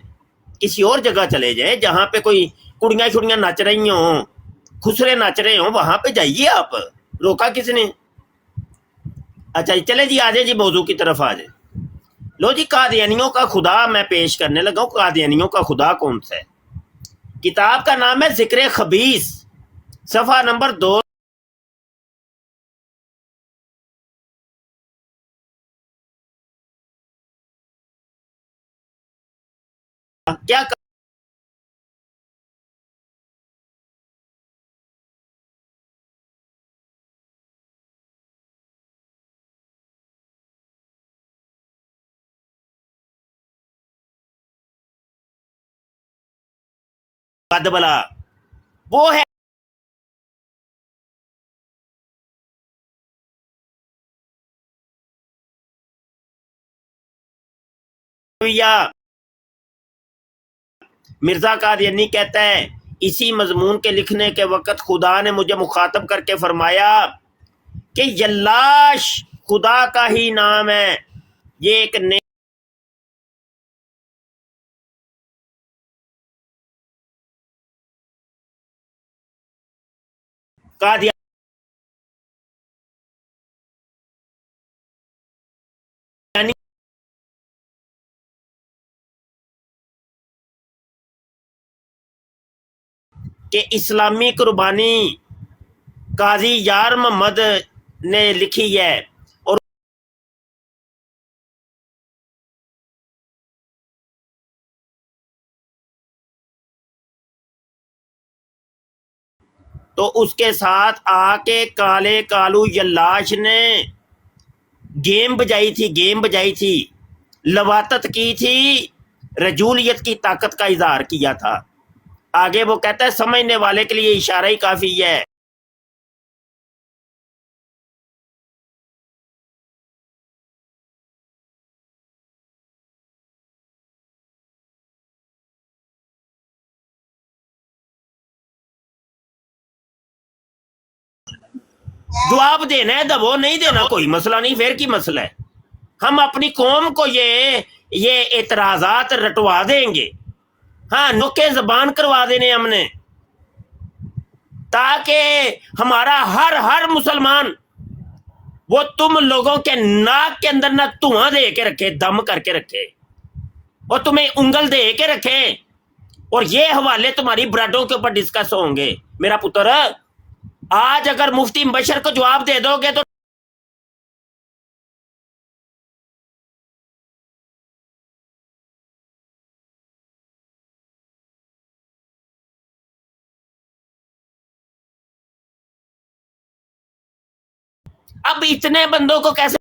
کسی اور جگہ چلے جائیں جہاں پہ کوئی کڑیاں شڑیاں نچ رہی ہوں، خسرے نچ رہے ہوں، وہاں پہ جائیے، آپ روکا کس نے؟ اچھا چلے جی، آ جائیں جی، موضوع کی طرف آ جائیں۔ لو جی، قادیانیوں کا خدا میں پیش کرنے لگا ہوں۔ قادیانیوں کا خدا کون سا ہے؟ کتاب کا نام ہے ذکر خبیث، صفحہ نمبر 2۔ کیا बदबला वो है मिर्जा कादियानी कहता है इसी मजमून के लिखने के वक्त खुदा ने मुझे मुखातब करके फरमाया कि यल्लाश खुदा का ही नाम है, ये एक कादियानी के इस्लामी कुर्बानी काजी यार मोहम्मद ने लिखी है और तो उसके साथ आके काले कालू यल्लाश ने गेम बजाई थी, लवातत की थी, रजूलियत की ताकत का इजहार किया था। आगे वो कहता है समझने वाले के लिए इशारा ही काफी है। जवाब देना है दबो, नहीं देना कोई मसला नहीं, फिर की मसला है। हम अपनी कौम को ये एतराजात रटवा देंगे, हाँ नुक्के जबान करवा देने हमने, ताकि हमारा हर मुसलमान वो तुम लोगों के नाक के अंदर ना धुआं दे के रखे, दम करके रखे, और तुम्हें उंगल दे के रखे, और ये हवाले तुम्हारी ब्राडों के ऊपर डिस्कस होंगे। मेरा पुत्र, आज अगर मुफ्ती बशर को जवाब दे दोगे तो अब इतने बंदों को कैसे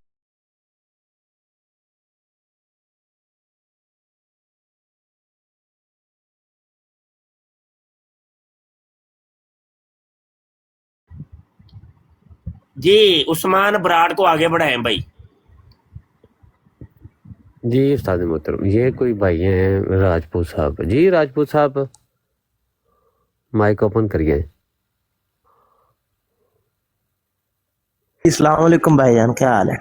जी उस्मान बराड़ को आगे बढ़ाएं भाई। जी उस्ताद मोहतरम, ये कोई भाई हैं राजपूत साहब। जी राजपूत साहब, माइक ओपन करिए। अस्सलाम वालेकुम भाईजान, क्या हाल है?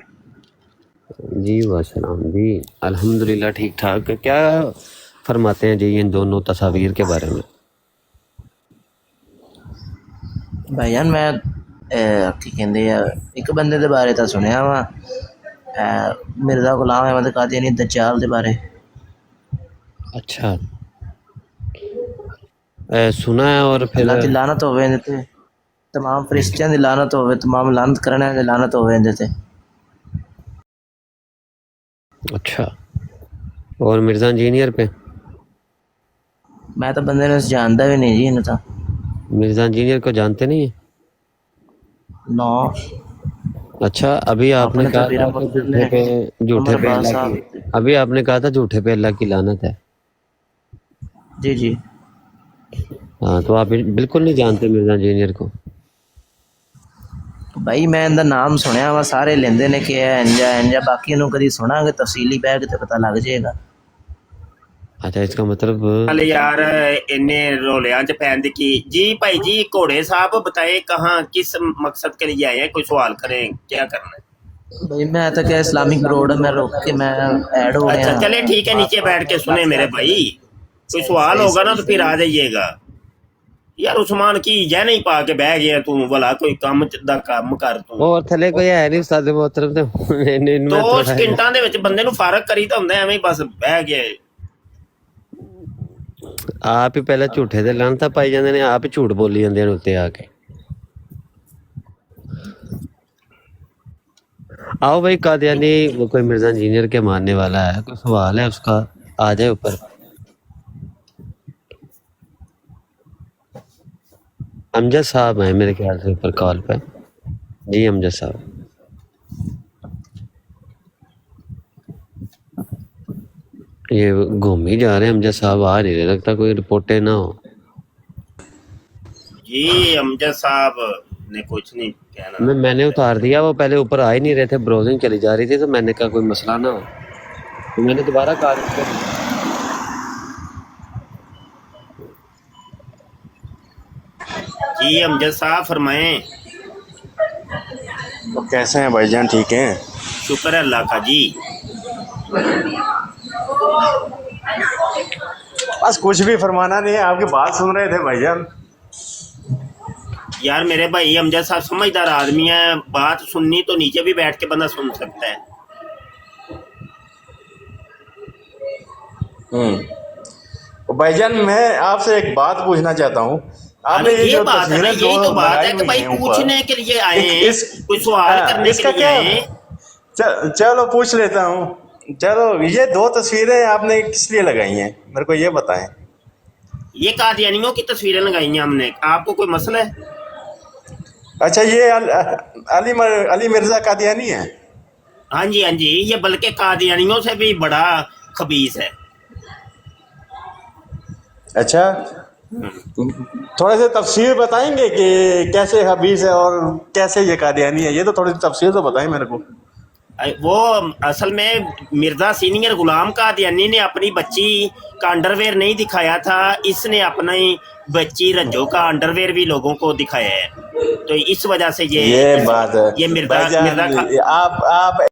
जी वासलाम जी, अल्हम्दुलिल्लाह ठीक ठाक। क्या फरमाते हैं जी इन दोनों तस्वीर के बारे में? भाईजान मैं की कहंदे आ एक बंदे दे बारे ਤਾਂ ਸੁਣਿਆ ਵਾ, मिर्जा गुलाम अहमद कादियानी दज्जाल दे बारे। अच्छा, सुना है। और फिर अल्लाह दी लानत होवे इहदे ते, तमाम फरिश्तियां दी लानत होवे, तमाम लानत करने दी लानत होवे इहदे ते। अच्छा, और मिर्जा इंजीनियर पे? मैं तो बंदे ने जानदा भी नहीं जी इन्हें तो। मिर्जा इंजीनियर को जानते नहीं है? नो। अच्छा, अभी आपने कहा था कि झूठे पे अल्लाह की, अभी आपने कहा था झूठे पे अल्लाह की लानत है। जी जी हाँ, तो आप बिल्कुल नहीं जानते मिर्जा इंजीनियर को? भाई मैं इनका नाम सुनिया वा, सारे लेंदे ने कि इंजा, बाकी इन्हू कदी सुनांगे तफसीली बैठ के तो पता लग जाएगा। अच्छा, इसका मतलब अरे यार इन्हें रोलियां च पैन की। जी भाई जी घोड़े साहब बताएं कहाँ किस मकसद के लिए आए हैं, कोई सवाल करें, क्या करना है? भाई मैं तो क्या इस्लामिक ब्रोड में रोक के मैं ऐड हो अच्छा गया। चले ठीक है, नीचे बैठ के सुने मेरे भाई, कोई सवाल होगा ना तो फिर आ जाइएगा। यार उस्मान की जह नहीं पा के बह गया तू, भला कोई काम दा काम कर तू। और थले कोई है नहीं उस्ताद मोहतरम ते दो ਸਕਿੰਟਾਂ ਦੇ ਵਿੱਚ ਬੰਦੇ ਨੂੰ ਫਾਰਗ ਕਰੀ ਤਾਂ ਹੁੰਦਾ, ਐਵੇਂ ਹੀ ਬਸ ਬਹਿ ਗਿਆ। आप ही पहले झूठे दे लानता पाई जाते हैं, आप ही झूठ बोली जाते हैं उत्ते आके। आओ भाई कादियानी, वो कोई मिर्जा इंजीनियर के मानने वाला है, कोई सवाल है उसका, आ जाए ऊपर। अमजद साहब हैं मेरे ख्याल से ऊपर कॉल पे। जी अमजद साहब, ये घूम ही जा रहे हैं अमजद साहब, आ नहीं रहे, लगता कोई रिपोर्टें ना हो। जी अमजद साहब ने कुछ नहीं कहना। मैंने उतार दिया, वो पहले ऊपर आ ही नहीं रहे थे, ब्राउजिंग चली जा रही थी, तो मैंने कहा कोई मसला ना हो, तो मैंने दोबारा कहा जी अमजद साहब फरमाएं। तो कैसे हैं भाईजान, ठीक हैं? शुक्र है अल्लाह का जी। बस कुछ भी फरमाना नहीं है, आपकी बात सुन रहे थे भाईजान। यार मेरे भाई अमजद साहब समझदार आदमी है, बात सुननी तो नीचे भी बैठ के बंदा सुन सकता है। तो भाईजान मैं आपसे एक बात पूछना चाहता हूँ। आपने ये जो बात है ना, तस्वीरें यही तो बात लगाई है कि हुई भाई हैं ऊपर, पूछने के लिए आए हैं, कोई सवाल करने इसका के लिए क्या आए हैं। चलो पूछ लेता हूँ। चलो ये 2 तस्वीरें आपने किस लिए लगाई हैं, मेरे को ये बताएं। ये कादियानियों की तस्वीरें लगाई हैं हमने, आपको कोई मसला है? अच्छा ये अली मिर्जा कादियानी है? हाँ जी हाँ जी, ये बल्कि कादियानियों से भी बड़ा खबीस है। अच्छा थोड़े से तफसीर बताएंगे कि कैसे हबीज है और कैसे ये कादियानी है, ये तो थोड़ी तफसीर तो बताएं मेरे को। वो असल में मिर्जा सीनियर गुलाम कादियानी ने अपनी बच्ची का अंडरवेयर नहीं दिखाया था, इसने अपनी बच्ची रज्जो का अंडरवेयर भी लोगों को दिखाया है, तो इस वजह से ये बात है। ये मिर्जा आप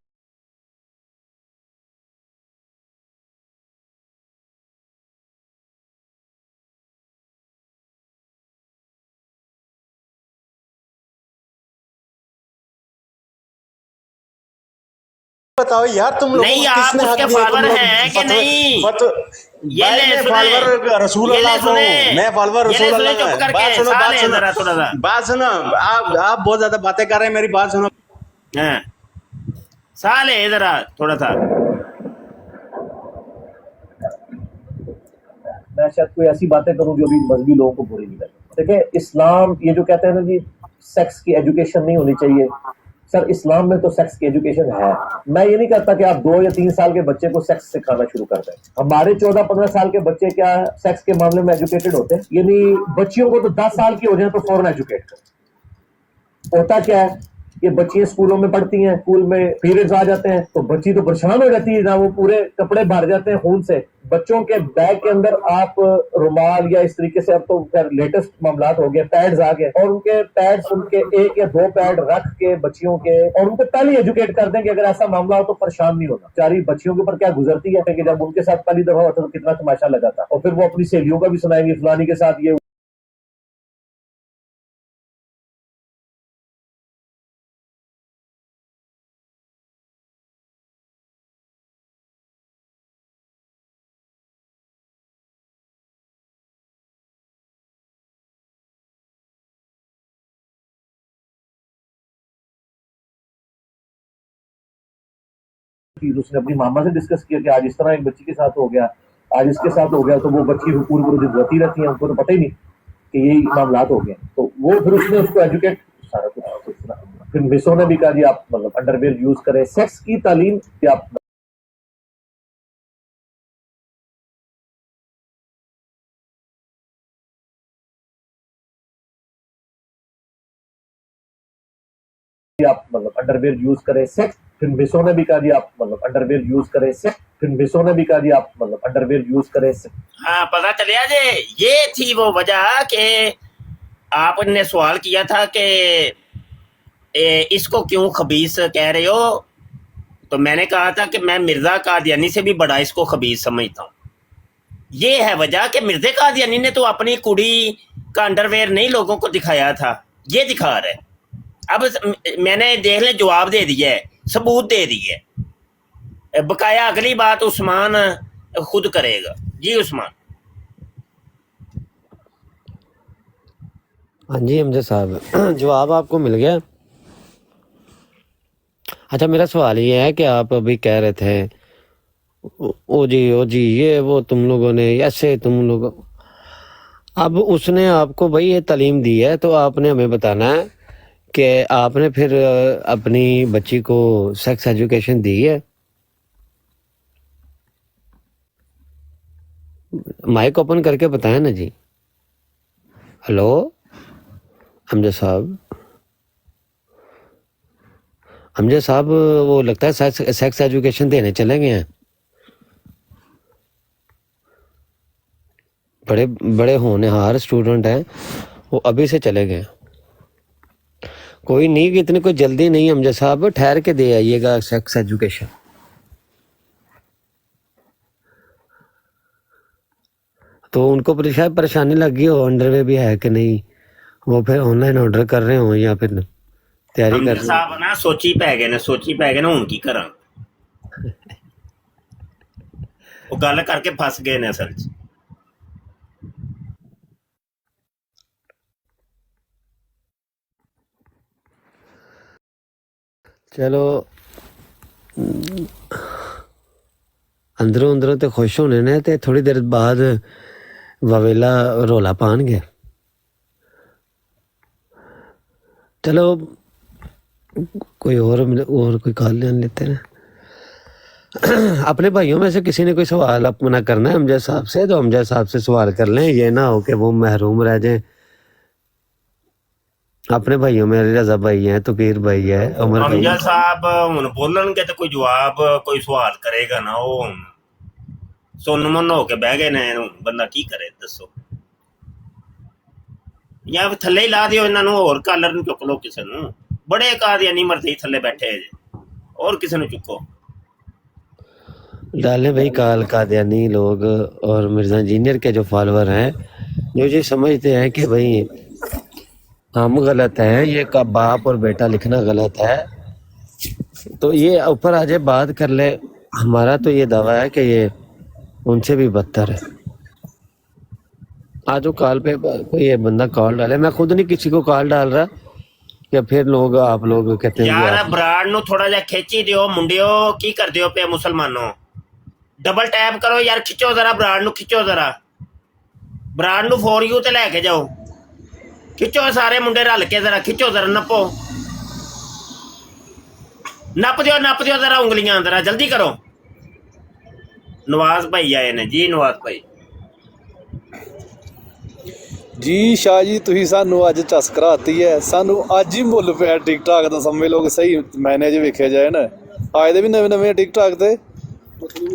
बताओ यार, तुम लोग नहीं, आप उसके फॉलोअर हैं कि नहीं? ये ले फॉलोअर रसूल अल्लाह को, मैं फॉलोअर रसूल अल्लाह का। बात सुनो, आप बहुत ज्यादा बातें कर रहे हैं, मेरी बात सुनो। साल है जरा थोड़ा सा। मैं शायद कोई ऐसी बातें करूं जो भी मजहबी लोगों को बुरी नहीं लगे। देखिए इस्लाम ये जो कहते हैं ना जी सेक्स की एजुकेशन नहीं होनी चाहिए, सर इस्लाम में तो सेक्स की एजुकेशन है। मैं ये नहीं कहता कि आप 2 या 3 साल के बच्चे को सेक्स सिखाना शुरू कर दें। हमारे 14-15 साल के बच्चे क्या सेक्स के मामले में एजुकेटेड होते हैं? यानी बच्चियों को तो 10 साल की हो जाए तो फौरन एजुकेट कर। होता क्या है, ये बच्चियां स्कूलों में पढ़ती हैं, स्कूल में पीरियड्स आ जाते हैं तो बच्ची तो परेशान हो जाती है ना, वो पूरे कपड़े भर जाते हैं खून से। बच्चों के बैग के अंदर आप रुमाल या इस तरीके से, अब तो खैर लेटेस्ट मामला हो गया, पैड्स आ गए, और उनके पैड्स उनके 1 या 2 पैड रख के बच्चियों के, और उनको पहले एजुकेट कर दें कि अगर ऐसा मामला हो तो परेशान नहीं होना। बेचारी बच्चियों के ऊपर क्या गुजरती है कि जब उनके साथ पहली दफा होता तो कितना तमाशा लगा था, और फिर वो अपनी सहेलियों का भी सुनाएंगे फलानी के साथ ये उसने अपनी मामा से डिस्कस किया कि आज इस तरह एक बच्ची के साथ हो गया, आज इसके साथ हो गया, तो वो बच्ची पूरी दिन रोती रहती है, उनको तो पता ही नहीं कि यही मामला हो गए। तो वो फिर उसने उसको एजुकेट सारा कुछ। फिर मिसों ने भी कहा जी आप मतलब अंडरवेयर यूज करें, सेक्स की तालीम आप मतलब अंडरवेयर यूज करें, सेक्स। फिर मिसों ने भी कहा जी आप मतलब अंडरवेयर यूज करें, सेक्स। फिर मिसों ने भी कहा जी आप मतलब अंडरवेयर यूज करें। हाँ पता चलिया जे ये थी वो वजह कि आपने सवाल किया था कि इसको क्यों खबीस कह रहे हो, तो मैंने कहा था कि मैं मिर्जा कादियानी से भी बड़ा इसको खबीस समझता हूँ। ये है वजह कि मिर्जा कादियानी ने तो अपनी कुड़ी का अंडरवेयर नहीं लोगों को दिखाया था, ये दिखा रहे। अब मैंने देख ले जवाब दे दिया है, सबूत दे दिए, बकाया अगली बात उस्मान खुद करेगा। जी उस्मान। हाँ जी अमजद साहब, जवाब आपको मिल गया। अच्छा मेरा सवाल ये है कि आप अभी कह रहे थे ओ जी ये वो तुम लोगों ने ऐसे, तुम लोग, अब उसने आपको भाई ये तालीम दी है तो आपने हमें बताना है कि आपने फिर अपनी बच्ची को सेक्स एजुकेशन दी है। माइक ओपन करके बताएं ना जी। हेलो। अमजद साहब वो लगता है सेक्स एजुकेशन देने चले गए हैं। बड़े बड़े होनहार स्टूडेंट हैं, वो अभी से चले गए। कोई नहीं, कि इतनी कोई जल्दी नहीं अमजद साहब, ठहर के दे आइएगा सेक्स एजुकेशन। तो उनको शायद परेशानी लगी हो, अंडरवे भी है कि नहीं, वो फिर ऑनलाइन ऑर्डर कर रहे हो या फिर तैयारी कर रहे साहब ना सोची पै गए ने हुण की करा वो गल करके फस गए ने असल च। चलो अंदरों अंदरों तो खुश होने ने, ते थोड़ी देर बाद ववेला रौला पानगे। चलो कोई और कोई कॉल लेते हैं। अपने भाइयों में से किसी ने कोई सवाल अपना करना है अमजद साहब से, तो अमजद साहब से सवाल कर लें, ये ना हो कि वो महरूम रह जाए। अपने भाइयों में रजा भाई है, तकीर भाई है, उमर भाई। अमजद साहब हुण बोलणगे तो कोई जवाब कोई सवाल करेगा ना, वो हुण सुन मुन हो के बह गए ने, बंदा की करे दसो। या फिर थल्ले ही ला दिओ इन्हां नूं, होर कालर नूं चुक लो किसे नूं। बड़े कादियानी मरते ही थल्ले बैठे जे, और किसे नूं चुको। डाले भाई काल कादियानी लोग और मिर्जा इंजीनियर के जो फॉलोअर हैं, जो ये समझते हैं कि भाई हम गलत हैं, ये का बाप और बेटा लिखना गलत है, तो ये ऊपर आ जाए बात कर ले। हमारा तो ये दावा है कि ये उनसे भी बदतर है। आज वो कॉल पे कोई ये बंदा कॉल डाले, मैं खुद नहीं किसी को कॉल डाल रहा, कि फिर लोग आप लोग कहते हैं यार ब्राड नूं थोड़ा जा खिंची दियो मुंडियो, की कर दियो पे मुसलमानों। डबल टैप करो यार, खिंचो जरा ब्राड नूं, खिंचो जरा ब्राड नूं फॉर यू ते लेके जाओ, खिंचो सारे मुंडे रल के, जरा खिंचो, जरा नपो, नप दियो जरा उंगलियां, जरा जल्दी करो। नवाज भाई आए ने जी, नवाज भाई जी शाह जी, ਤੁਸੀਂ ਸਾਨੂੰ ਅੱਜ ਚਸ ਕਰਾਤੀ ਹੈ, ਸਾਨੂੰ ਅੱਜ ਹੀ ਮੁੱਲ ਪਿਆ ਟਿਕਟਾਕ ਦਾ। ਸਮਝ ਲਓ ਕਿ ਸਹੀ ਮੈਨੇ ਜੇ ਵੇਖਿਆ ਜਾਏ ਨਾ, ਆਏ ਦੇ ਵੀ ਨਵੇਂ ਟਿਕਟਾਕ ਤੇ,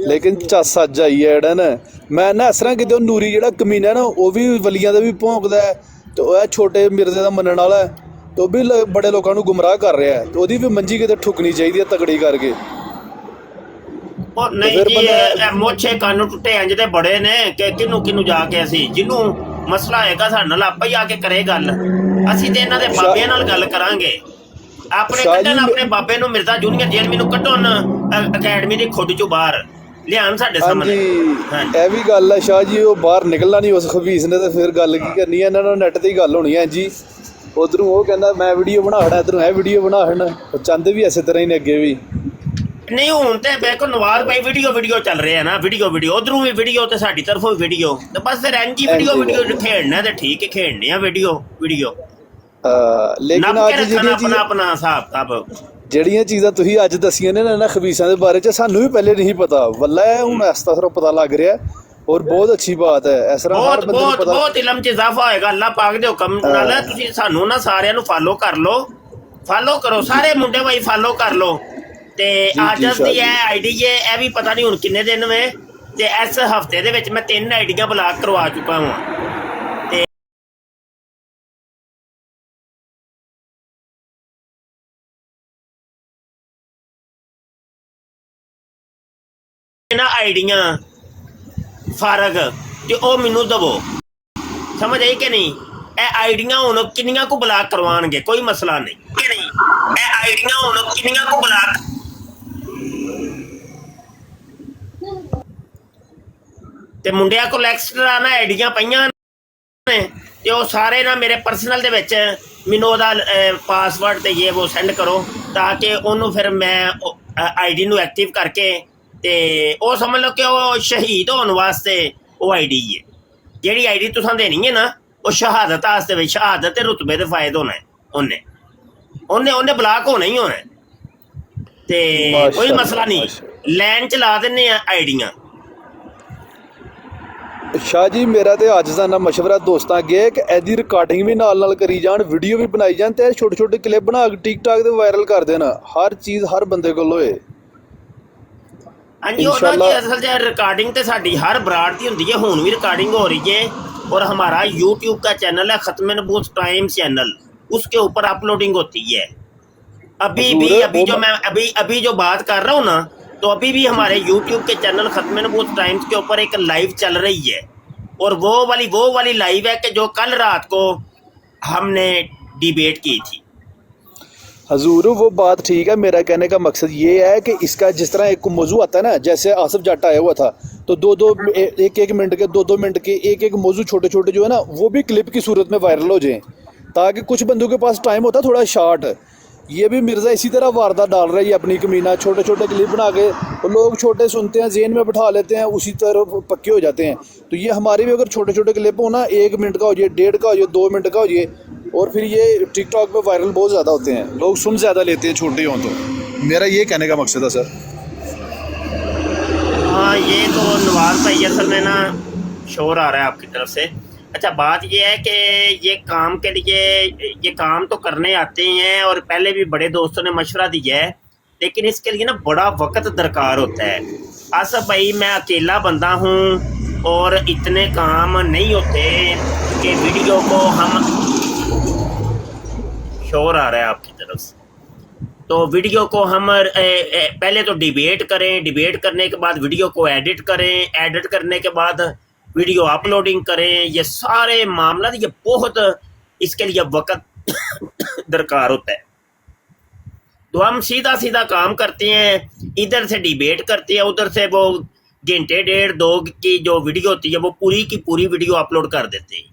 ਲੇਕਿਨ ਚਸ ਅੱਜ ਆਈ ਹੈ ਜਿਹੜਾ ਨਾ। ਮੈਂ ਨਾ ਇਸ ਤਰ੍ਹਾਂ ਕਿਤੇ ਨੂਰੀ ਜਿਹੜਾ ਕਮੀਨਾ ਨਾ, ਉਹ ਵੀ ਵਲੀਆਂ ਦਾ ਵੀ ਭੌਂਕਦਾ ਹੈ, ਤੇ ਉਹ ਛੋਟੇ ਮਿਰਜ਼ੇ ਦਾ ਮੰਨਣ ਵਾਲਾ ਹੈ, ਤੇ ਉਹ ਵੀ ਬੜੇ ਲੋਕਾਂ ਨੂੰ ਗੁੰਮਰਾਹ ਕਰ ਰਿਹਾ ਹੈ, ਤੇ ਉਹਦੀ ਵੀ ਮੰਜੀ ਕਿਤੇ ਠੁਕਣੀ ਚਾਹੀਦੀ ਹੈ ਤਗੜੀ ਕਰਕੇ। नहीं जी, मोछे कानू टुटे इंज दे बड़े ने कि किनू जाके असी जिन्नू मसला होएगा साडे नाल आपे ही आके करे गल। असी ते इन्हां दे बाबे नाल गल करांगे, अपने कड्डन अपने बाबे नू मिर्जा जूनियर जेल मैनू कड्डन अकैडमी दी खुद चों बाहर लियान साडे सामने। ਇਹ ਵੀ ਗੱਲ ਹੈ ਸ਼ਾਹ ਜੀ, ਉਹ ਬਾਹਰ ਨਿਕਲਣਾ ਨਹੀਂ ਉਸ ਖਬੀਸ ਨੇ, ਤੇ ਫਿਰ ਗੱਲ ਕੀ ਕਰਨੀ ਹੈ, ਇਹਨਾਂ ਨਾਲ ਨੈਟ ਤੇ ਹੀ ਗੱਲ ਹੋਣੀ ਹੈ ਜੀ। ਉਧਰੋਂ ਉਹ ਕਹਿੰਦਾ ਮੈਂ ਵੀਡੀਓ ਬਣਾਉਣਾ, ਇੱਧਰੋਂ ਇਹ ਵੀਡੀਓ ਬਣਾਉਣ, ਚੰਦ ਵੀ ਇਸੇ ਤਰ੍ਹਾਂ ਹੀ ਨੇ ਅੱਗੇ ਵੀ। नहीं हुण ते देखो नवाज भाई वीडियो चल रहे हैं ना, वीडियो उधरों भी वीडियो ते साडी तरफों भी वीडियो, ते बस फिर एनजी वीडियो खेलना ते ठीक है, खेलने आ वीडियो लेकिन आज अपना हिसाब किताब ਜਿਹੜੀਆਂ ਚੀਜ਼ਾਂ ਤੁਸੀਂ ਅੱਜ ਦਸੀਆਂ ਨੇ ਨਾ ਖਬੀਸਾਂ ਦੇ ਬਾਰੇ ਚ, ਸਾਨੂੰ ਵੀ ਪਹਿਲੇ ਨਹੀਂ ਪਤਾ। ਵੱਲਾ ਹੁਣ ਇਸ ਤਰ੍ਹਾਂ ਪਤਾ ਲੱਗ ਰਿਹਾ, और बहुत अच्छी बात है। इस तरह हर बंदे को पता बहुत इलम च इजाफा होएगा अल्लाह पाक दे हुक्म नाल। तुसीं सानू ना सारिਆਂ ਨੂੰ फॉलो कर लो, फॉलो करो सारे मुंडे भाई, फॉलो कर लो। ਤੇ ਆਜਸ ਦੀ ਇਹ ਆਈਡੀ ਇਹ ਵੀ ਪਤਾ ਨਹੀਂ ਹੁਣ ਕਿੰਨੇ ਦਿਨ ਵੇ, ਤੇ ਇਸ ਹਫਤੇ ਦੇ ਵਿੱਚ ਮੈਂ 3 ਆਈਡੀਆਂ ਬਲਾਕ ਕਰਵਾ ਚੁੱਕਾ ਹਾਂ। ਤੇ ਇਹਨਾਂ ਆਈਡੀਆਂ ਫਰਗ ਤੇ ਉਹ ਮੈਨੂੰ ਦਵੋ, ਸਮਝ ਆਈ ਕਿ ਨਹੀਂ? ਇਹ ਆਈਡੀਆਂ ਹੁਣ ਕਿੰਨੀਆਂ ਕੁ ਬਲਾਕ ਕਰਵਾਉਣਗੇ, ਕੋਈ ਮਸਲਾ ਨਹੀਂ ਕਿ ਨਹੀਂ? ਇਹ ਆਈਡੀਆਂ ਹੁਣ ਕਿੰਨੀਆਂ ਕੁ ਬਲਾਕ ਤੇ ਮੁੰਡਿਆਂ ਕੋਲ ਐਕਸਟਰਾ ਨਾ ਆਈਡੀਆਂ ਪਈਆਂ ਨੇ, ਤੇ ਉਹ ਸਾਰੇ ਨਾ ਮੇਰੇ ਪਰਸਨਲ ਦੇ ਵਿੱਚ ਮੈਨੂੰ ਉਹਦਾ ਪਾਸਵਰਡ ਤੇ ਇਹ ਉਹ ਸੈਂਡ ਕਰੋ, ਤਾਂ ਕਿ ਉਹਨੂੰ ਫਿਰ ਮੈਂ ਆਈਡੀ ਨੂੰ ਐਕਟਿਵ ਕਰਕੇ, ਤੇ ਉਹ ਸਮਝ ਲਓ ਕਿ ਉਹ ਸ਼ਹੀਦ ਹੋਣ ਵਾਸਤੇ ਉਹ ਆਈਡੀ ਹੈ। ਜਿਹੜੀ ਆਈਡੀ ਤੁਸੀਂ ਦੇਣੀ ਹੈ ਨਾ, ਉਹ ਸ਼ਹਾਦਤ ਵਾਸਤੇ ਵੀ, ਸ਼ਹਾਦਤ ਤੇ ਰੁਤਬੇ ਦੇ ਫਾਇਦ ਹੋਣਾ ਉਹਨੇ ਬਲਾਕ ਹੋਣਾ ਹੀ ਹੋਣਾ। ਤੇ ਕੋਈ ਮਸਲਾ ਨਹੀਂ, ਲਾਈਨ ਚ ਲਾ ਦਿੰਨੇ ਆ ਆਈਡੀਆਂ। ਸ਼ਾਹ ਜੀ ਮੇਰਾ ਤੇ ਅੱਜ ਦਾ ਨਾ ਮਸ਼ਵਰਾ ਦੋਸਤਾਂ ਅੱਗੇ ਕਿ ਇਹਦੀ ਰਿਕਾਰਡਿੰਗ ਵੀ ਨਾਲ ਕਰੀ ਜਾਣ, ਵੀਡੀਓ ਵੀ ਬਣਾਈ ਜਾਣ ਤੇ ਛੋਟੇ ਛੋਟੇ ਕਲਿੱਪ ਬਣਾ ਕੇ ਟਿਕਟੌਕ ਤੇ ਵਾਇਰਲ ਕਰ ਦੇਣ, ਹਰ ਚੀਜ਼ ਹਰ ਬੰਦੇ ਕੋਲ ਹੋਏ। ਹਾਂਜੀ ਉਹਦਾ ਕੀ ਅਸਲ 'ਚ रिकॉर्डिंग तो साड़ी हर ब्राड की होती है, हुन भी रिकॉर्डिंग हो रही है। और हमारा यूट्यूब का चैनल है खत्म नबूवत टाइम चैनल, उसके ऊपर अपलोडिंग होती है। अभी जो मैं अभी जो बात कर रहा हूँ ना, तो अभी भी हमारे यूट्यूब के चैनल खत्म नबूवत टाइम्स के ऊपर एक लाइव चल रही है। और वो वाली लाइव है कि जो कल रात को हमने डिबेट की थी। हजूर वो बात ठीक है, मेरा कहने का मकसद ये है कि इसका जिस तरह एक मौजू आता है ना, जैसे आसिफ जट आया हुआ था तो एक मिनट के दो मिनट के एक मौजू छोटे छोटे जो है ना वो भी क्लिप की सूरत में वायरल हो जाएं, ताकि कुछ बंदों के पास टाइम होता है थोड़ा शार्ट। ये भी मिर्ज़ा इसी तरह वारदात डाल रहा है अपनी कमीना, छोटे छोटे क्लिप बना के लोग छोटे सुनते हैं, जेन में बिठा लेते हैं, उसी तरह पक्के हो जाते हैं। तो ये हमारे भी अगर छोटे छोटे क्लिप हो ना, 1 मिनट का हो जाए, 1.5 का हो जाए, 2 मिनट का हो जाए, और फिर ये टिकटॉक पे वायरल बहुत ज़्यादा होते हैं, लोग सुन ज़्यादा लेते हैं छोटे हों। तो मेरा ये कहने का मकसद है सर। हाँ ये तो नवाज भाई असल में ना शोर आ रहा है आपकी तरफ से। अच्छा बात ये है कि ये काम के लिए ये काम तो करने आते हैं, और पहले भी बड़े दोस्तों ने मशवरा दिया है, लेकिन इसके लिए ना बड़ा वक्त दरकार होता है। आसफ भाई मैं अकेला बंदा हूँ और इतने काम नहीं होते कि वीडियो को हम, शोर आ रहा है आपकी तरफ से, तो वीडियो को हम पहले तो डिबेट करें, डिबेट करने के बाद वीडियो को एडिट करें, एडिट करने के बाद वीडियो अपलोडिंग करें, ये सारे मामला ये बहुत इसके लिए वक्त दरकार होता है। तो हम सीधा सीधा काम करते हैं, इधर से डिबेट करते हैं, उधर से वो घंटे 1.5-2 की जो वीडियो होती है वो पूरी की पूरी वीडियो अपलोड कर देते हैं।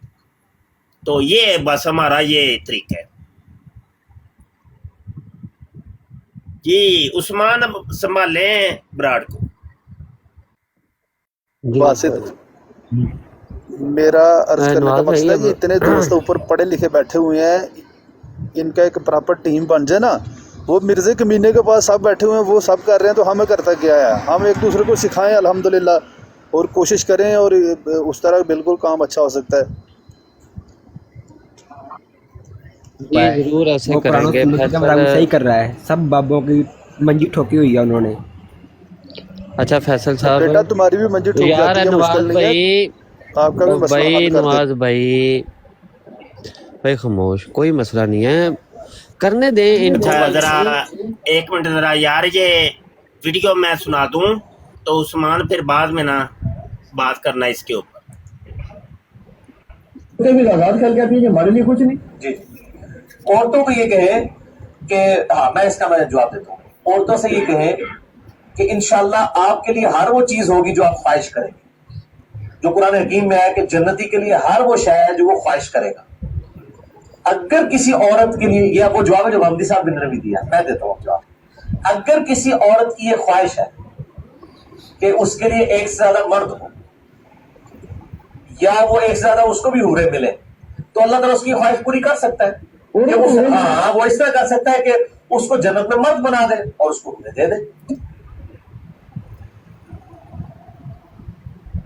तो ये बस हमारा ये तरीका है जी। उस्मान अब संभालें ब्राड को। वासिद मेरा अर्ज करने का मकसद है कि इतने दोस्त ऊपर पढ़े लिखे बैठे हुए हैं, इनका एक प्रॉपर टीम बन जाए ना। वो मिर्जे कमीने के पास सब बैठे हुए हैं, वो सब कर रहे हैं, तो हमें करता क्या है, हम एक दूसरे को सिखाएं अल्हम्दुलिल्लाह, और कोशिश करें, और उस तरह बिल्कुल काम अच्छा हो सकता है। जी जरूर ऐसे करेंगे। सही कर रहा है, सब बाबों की मंजी ठोकी हुई है उन्होंने। अच्छा फैसल साहब, बेटा तुम्हारी भी मंजी ठोक जाती है, मुश्किल नहीं है, आपका भी मसला हल कर नवाज भाई खामोश, कोई मसला नहीं है, करने दें इनको। अच्छा जरा 1 मिनट जरा यार, ये वीडियो मैं सुना दूं तो उस्मान फिर बाद में ना बात करना इसके ऊपर। भी आजाद ख्याल कहती है कि हमारे लिए कुछ नहीं जी। औरतों को ये कहें कि हाँ मैं इसका जवाब देता हूँ। औरतों से ये कहें कि इंशाल्लाह आपके लिए हर वो चीज होगी जो आप ख्वाहिश करेंगे, जो कुरान हकीम में है कि जन्नती के लिए हर वो शय है जो वो ख्वाहिश करेगा। अगर किसी औरत के लिए, यह वो जवाब है जो हमदी साहब ने भी दिया, मैं देता हूँ जवाब। अगर किसी औरत की ये ख्वाहिश है कि उसके लिए एक से ज्यादा मर्द हो, या वो एक से ज्यादा उसको भी हूरे मिले, तो अल्लाह ताला उसकी ख्वाहिश पूरी कर सकता है। वो इस तरह कर सकता है कि उसको जन्नत में मर्द बना दे और उसको हूरे दे दे।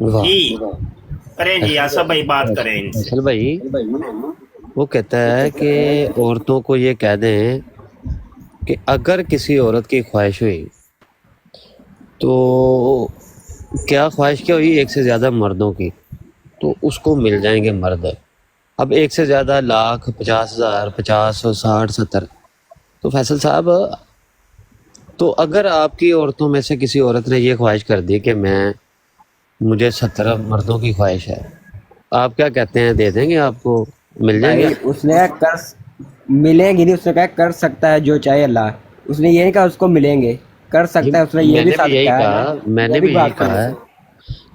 जी करें जी, आसफ भाई बात करें इनसे। भाई वो कहता है कि औरतों को ये कह दें कि अगर किसी औरत की ख्वाहिश हुई, तो क्या ख्वाहिश क्या हुई, एक से ज़्यादा मर्दों की, तो उसको मिल जाएंगे मर्द। अब एक से ज़्यादा लाख, 50,000, 50, 60, 70। तो फैसल साहब, तो अगर आपकी औरतों में से किसी औरत ने ये ख्वाहिश कर दी कि मुझे 70 मर्दों की ख्वाहिश है, आप क्या कहते हैं, दे देंगे आपको, मिल जाएंगे? उसने कर मिलेंगे नहीं, उसने कहा कर सकता है जो चाहे अल्लाह, उसने ये नहीं कहा उसको मिलेंगे, कर सकता है, उसने ये भी कहा। मैंने भी यही कहा है